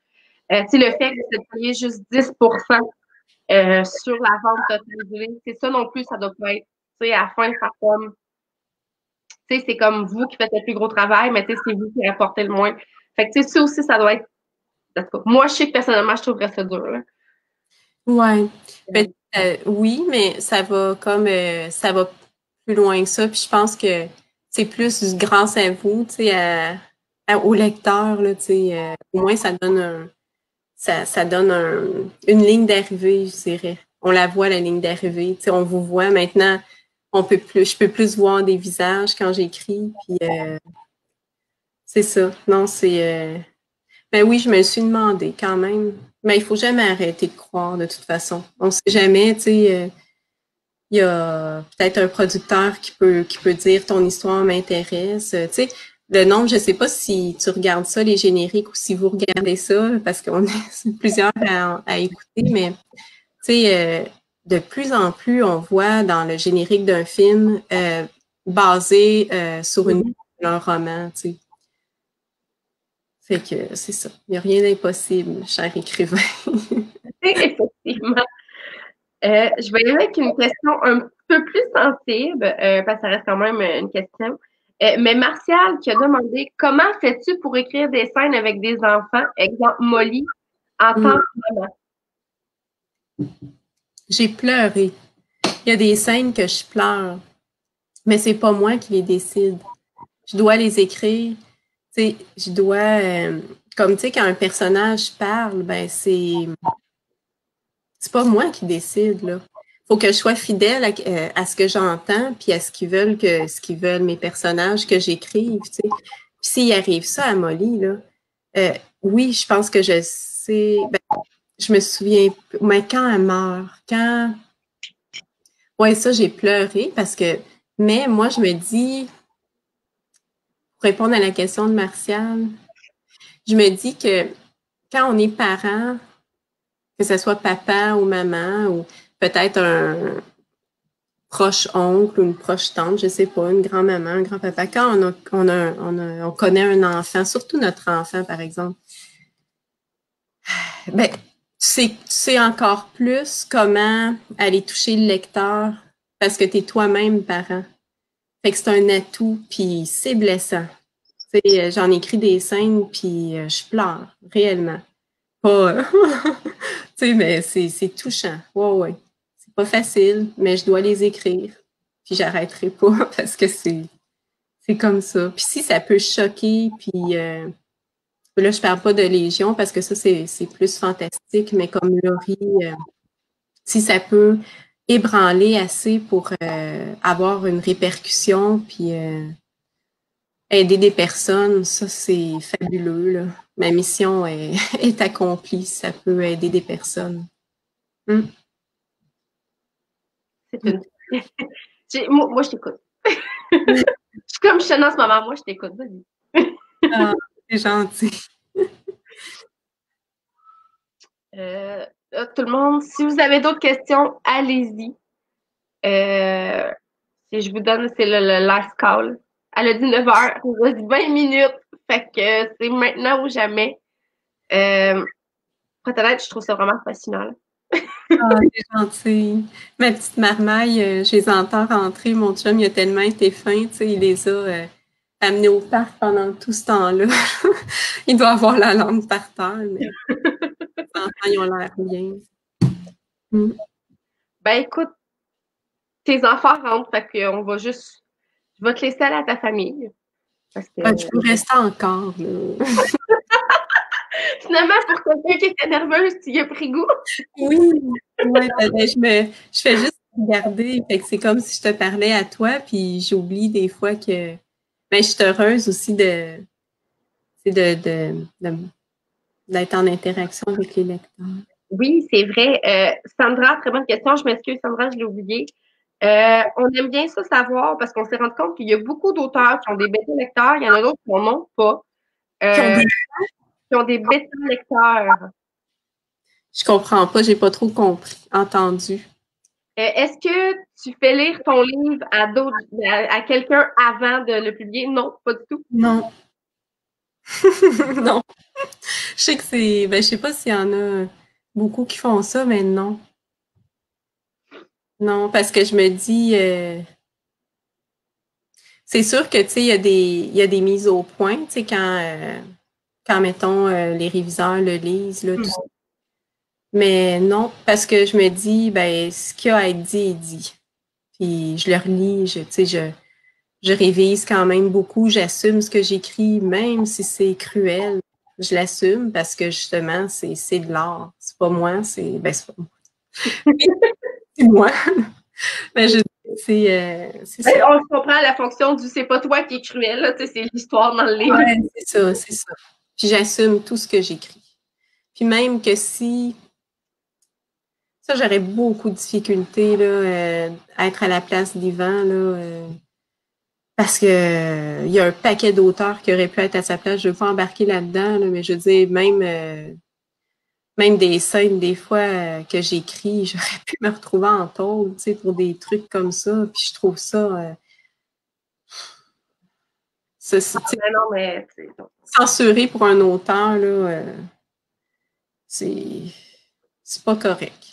Le fait que c'est payé juste 10% sur la vente totale du livre, c'est ça non plus, ça doit pas être, à la fin, ça comme, c'est comme vous qui faites le plus gros travail, mais c'est vous qui rapportez le moins. Fait que, ça aussi, ça doit être, moi, je sais que personnellement, je trouverais ça dur, là. Ouais. Oui, mais ça va comme ça va plus loin que ça. Puis je pense que c'est plus grâce à vous, tu sais, au lecteur, là, tu sais, au moins ça donne une ligne d'arrivée, je dirais. On la voit, la ligne d'arrivée. Tu sais, on vous voit maintenant. Je peux plus voir des visages quand j'écris. Puis c'est ça. Non, ben oui, je me suis demandé quand même. Mais il faut jamais arrêter de croire de toute façon. On sait jamais, tu sais. Il y a peut-être un producteur qui peut dire ton histoire m'intéresse. Tu sais, le nombre, je sais pas si tu regardes ça, les génériques, ou si vous regardez ça, parce qu'on est plusieurs à écouter, mais tu sais, de plus en plus, on voit dans le générique d'un film basé sur un roman, tu sais. Fait que c'est ça. Il n'y a rien d'impossible, cher écrivain. Effectivement. Je vais y aller avec une question un peu plus sensible, parce que ça reste quand même une question. Mais Martial qui a demandé comment fais-tu pour écrire des scènes avec des enfants, exemple Molly, en tant que maman? J'ai pleuré. Il y a des scènes que je pleure, mais c'est pas moi qui les décide. Je dois les écrire. Tu sais, je dois, comme tu sais, quand un personnage parle, ben c'est pas moi qui décide, là. Faut que je sois fidèle à ce que j'entends, puis à ce qu'ils veulent mes personnages que j'écrive, tu sais. Puis s'il arrive ça à Molly, là, oui, je pense que je sais, ben, je me souviens, mais quand elle meurt, ouais, ça, j'ai pleuré mais moi, je me dis, pour répondre à la question de Martial, je me dis que quand on est parent, que ce soit papa ou maman, ou peut-être un proche oncle ou une proche tante, je sais pas, une grand-maman, un grand-papa, quand on connaît un enfant, surtout notre enfant, par exemple, ben, tu sais encore plus comment aller toucher le lecteur parce que tu es toi-même parent. Fait que c'est un atout, puis c'est blessant. Tu sais, j'en écris des scènes, puis je pleure, réellement. Pas, tu sais, mais c'est touchant. Ouais, ouais. C'est pas facile, mais je dois les écrire. Puis j'arrêterai pas parce que c'est comme ça. Puis si ça peut choquer, puis là, je parle pas de Légion parce que ça, c'est plus fantastique, mais comme Laurie, si ça peut ébranler assez pour avoir une répercussion, puis aider des personnes, ça, c'est fabuleux, là. Ma mission est accomplie, ça peut aider des personnes. C'est une... moi, je t'écoute. Je suis comme je suis en ce moment, moi, je t'écoute. Ah, c'est gentil. Tout le monde, si vous avez d'autres questions, allez-y. Si je vous donne, c'est le last call. Elle a dit 9 heures, il reste 20 minutes. Fait que c'est maintenant ou jamais. Pour être honnête, je trouve ça vraiment fascinant. Ah, c'est gentil. Ma petite marmaille, je les entends rentrer. Mon chum, il a tellement été fin, tu sais, il les a amenés au parc pendant tout ce temps-là. Il doit avoir la langue par terre, mais les enfants, ils ont l'air bien. Ben écoute, tes enfants rentrent, fait qu'on va juste. Je vais te laisser aller à ta famille. Parce que Je peux rester encore, là. finalement, pour quelqu'un qui était nerveuse, tu y as pris goût. Oui, ouais, je fais juste regarder. Fait que c'est comme si je te parlais à toi, puis j'oublie des fois que ben, je suis heureuse aussi d'être en interaction avec les lecteurs. Oui, c'est vrai. Sandra, très bonne question. Je m'excuse, Sandra, je l'ai oublié. On aime bien ça savoir parce qu'on s'est rendu compte qu'il y a beaucoup d'auteurs qui ont des bêta-lecteurs. Il y en a d'autres qui n'en ont pas. Qui ont des bêta-lecteurs. Je comprends pas, j'ai pas trop entendu. Est-ce que tu fais lire ton livre à quelqu'un avant de le publier? Non, pas du tout. Non. Non. Je sais que je sais pas s'il y en a beaucoup qui font ça, mais non. Non, parce que je me dis, c'est sûr que, tu sais, il y a des mises au point, tu sais, quand mettons, les réviseurs le lisent, là, tout ça. Mais non, parce que je me dis, ben, ce qui a à être dit est dit. Puis je le relis, je révise quand même beaucoup, j'assume ce que j'écris, même si c'est cruel. Je l'assume parce que justement, c'est de l'art. C'est pas moi, c'est pas moi. C'est moi. Ben, c'est ça. On comprend la fonction du c'est pas toi qui es cruel, là, c'est l'histoire dans le livre. Ouais, c'est ça, c'est ça. Puis j'assume tout ce que j'écris. Puis même que si ça, j'aurais beaucoup de difficultés là, à être à la place d'Yvan, là, parce que il y a un paquet d'auteurs qui auraient pu être à sa place. Je veux pas embarquer là-dedans, là, mais je veux dire, même des scènes, des fois, que j'écris, j'aurais pu me retrouver en tôle, tu sais, pour des trucs comme ça. Puis je trouve ça, Non, mais censuré pour un auteur, là, c'est pas correct.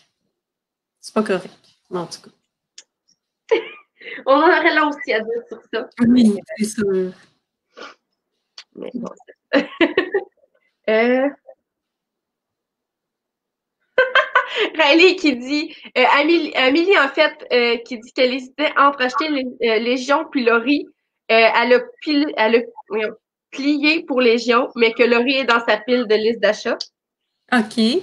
C'est pas correct, en tout cas. On en aurait là aussi à dire sur ça. Oui, c'est sûr. Mais bon, Riley qui dit, Amélie en fait, qui dit qu'elle hésitait entre acheter Légion puis Laurie. Elle a plié pour Légion, mais que Laurie est dans sa pile de liste d'achat. OK.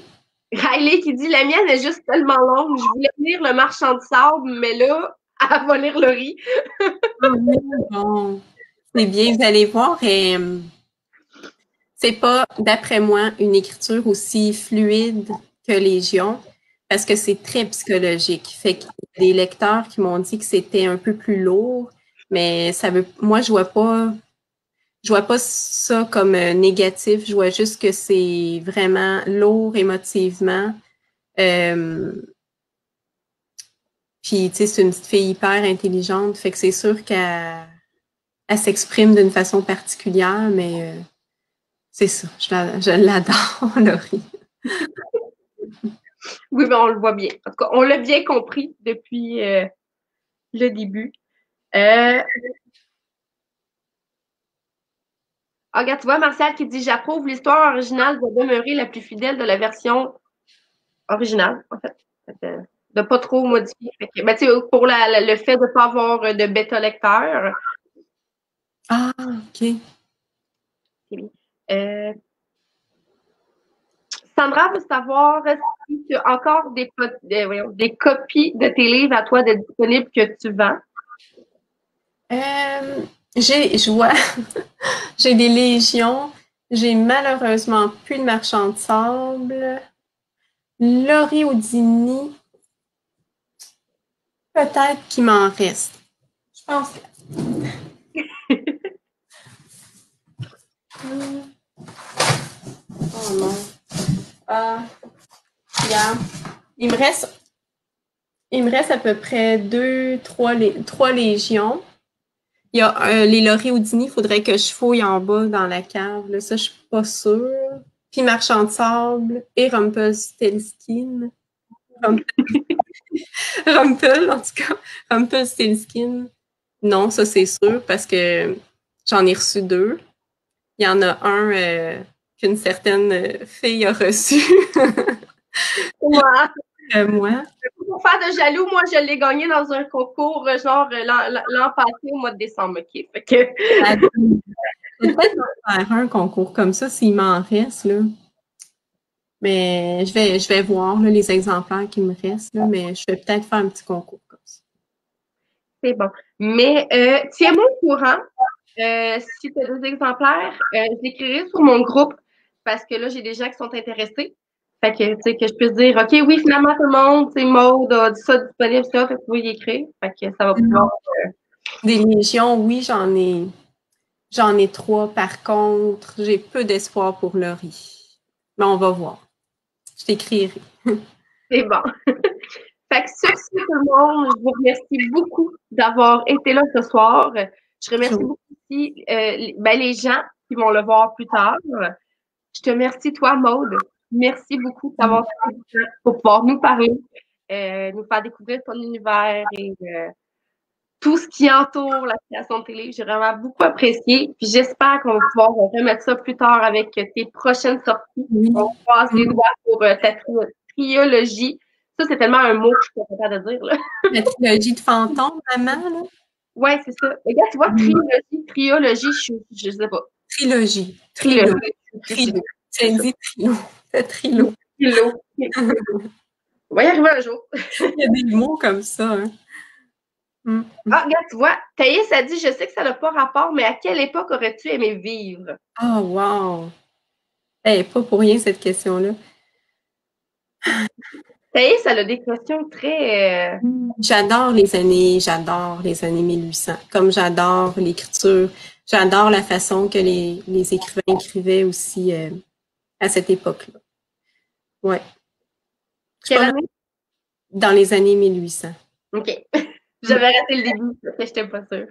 Riley qui dit, la mienne est juste tellement longue, je voulais lire Le Marchand de sable, mais là, elle va lire Laurie. Bon, c'est bien, vous allez voir. C'est pas, d'après moi, une écriture aussi fluide que Légion, parce que c'est très psychologique. Fait qu'il y a des lecteurs qui m'ont dit que c'était un peu plus lourd, mais moi, je vois pas ça comme négatif. Je vois juste que c'est vraiment lourd émotivement. Puis, tu sais, c'est une petite fille hyper intelligente, fait que c'est sûr qu'elle s'exprime d'une façon particulière, mais c'est ça, je l'adore, Laurie. Oui, mais on le voit bien. En tout cas, on l'a bien compris depuis le début. Regarde, tu vois, Martial qui dit j'approuve, l'histoire originale doit demeurer la plus fidèle de la version originale, en fait. De pas trop modifier. Ben, pour le fait de ne pas avoir de bêta-lecteur. Ah, OK. Sandra veut savoir si tu as encore des copies de tes livres à toi de disponibles que tu vends. Je vois, j'ai des légions. J'ai malheureusement plus de marchand de sable. Laurie Houdini, peut-être qu'il m'en reste. Je pense que... Oh non. Regarde. Il me reste à peu près trois légions. Il y a les Laurie Houdini, il faudrait que je fouille en bas dans la cave. Là. Ça, je suis pas sûre. Puis Marchand de sable et Rumpelstiltskin. Rumpel, en tout cas. Rumpelstiltskin. Non, ça, c'est sûr, parce que j'en ai reçu 2. Il y en a un qu'une certaine fille a reçu. Moi. Pour faire de jaloux, moi, je l'ai gagné dans un concours, genre l'an passé, au mois de décembre. OK? Fait que... Peut-être faire un concours comme ça s'il m'en reste, là. Mais je vais voir là, les exemplaires qui me restent, là, mais je vais peut-être faire un petit concours comme ça. C'est bon. Mais tiens-moi au courant. Si tu as des exemplaires, je l'écrirai sur mon groupe parce que là, j'ai des gens qui sont intéressés. Fait que, tu sais, que je puisse dire, OK, oui, finalement, tout le monde, tu sais, Maud a dit ça disponible, ça, fait que vous pouvez y écrire. Fait que ça va pouvoir. Des légions, oui, j'en ai 3. Par contre, j'ai peu d'espoir pour Laurie. Mais on va voir. Je t'écrirai. C'est bon. Fait que sur ce, tout le monde, je vous remercie beaucoup d'avoir été là ce soir. Je remercie beaucoup aussi les gens qui vont le voir plus tard. Je te remercie, toi, Maude. Merci beaucoup d'avoir fait du temps pour pouvoir nous parler, nous faire découvrir ton univers et tout ce qui entoure la création de tes livres. J'ai vraiment beaucoup apprécié. Puis j'espère qu'on va pouvoir remettre ça plus tard avec tes prochaines sorties. On croise les doigts pour ta trilogie Ça, c'est tellement un mot que je suis pas capable de dire, là. La trilogie de fantômes, maman, là? Ouais, c'est ça. Regarde, tu vois, triologie, je sais pas. Trilogie. Trilogie. Trilo. Tu as dit trilo. C'est trilo. Trilo. On va y arriver un jour. Il y a des mots comme ça. Hein. Ah, regarde, tu vois, Thaïs a dit, je sais que ça n'a pas rapport, mais à quelle époque aurais-tu aimé vivre? Oh, wow! Hey, pas pour rien cette question-là. Thaïs, elle a des questions très... J'adore les années 1800. Comme j'adore l'écriture, j'adore la façon que les écrivains écrivaient aussi à cette époque-là. Ouais. Quelle année? Dans les années 1800. OK. J'avais raté le début, parce que je n'étais pas sûre.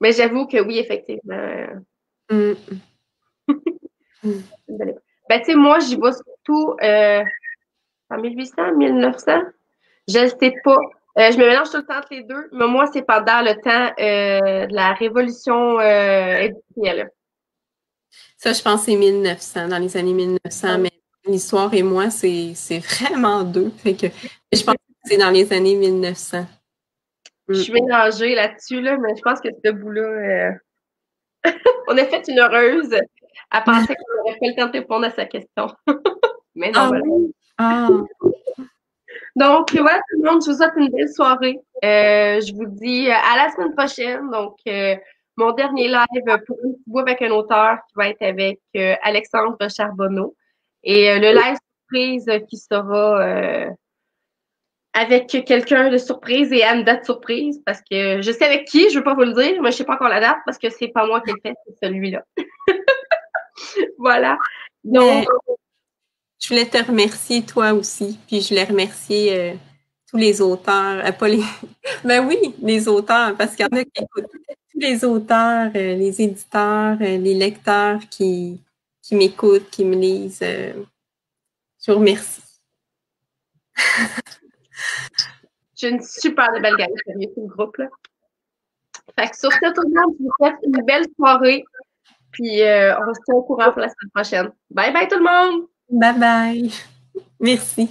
Mais j'avoue que oui, effectivement. Ben, tu sais, moi, j'y vais surtout en 1800, 1900. Je ne sais pas. Je me mélange tout le temps entre les deux, mais moi, c'est pendant le temps de la révolution industrielle. Ça, je pense que c'est 1900, dans les années 1900, mais l'histoire et moi, c'est vraiment deux. Fait que je pense que c'est dans les années 1900. Je suis mélangée là-dessus, là, mais je pense que ce bout-là, on a fait une heureuse à penser qu'on n'aurait pas le temps de répondre à sa question. Mais non, voilà. Ah. Donc, voilà, tout le monde, je vous souhaite une belle soirée. Je vous dis à la semaine prochaine. Donc, mon dernier live pour une petite boîte avec un auteur qui va être avec Alexandre Charbonneau. Et le live surprise qui sera avec quelqu'un de surprise et à une date surprise parce que je sais avec qui, je ne veux pas vous le dire, mais je ne sais pas encore la date parce que c'est pas moi qui le fais, c'est celui-là. Voilà. Donc, je voulais te remercier toi aussi, puis je voulais remercier tous les auteurs, pas les, ben oui, les auteurs, parce qu'il y en a qui écoutent, tous les auteurs, les éditeurs, les lecteurs qui m'écoutent, qui me lisent. Je vous remercie. j'ai une super belle gang, sérieux, tout le groupe, là. Fait que sur ce, tout le monde, je vous souhaite une belle soirée. Puis on va se tenir au courant pour la semaine prochaine. Bye bye tout le monde! Bye bye. Merci.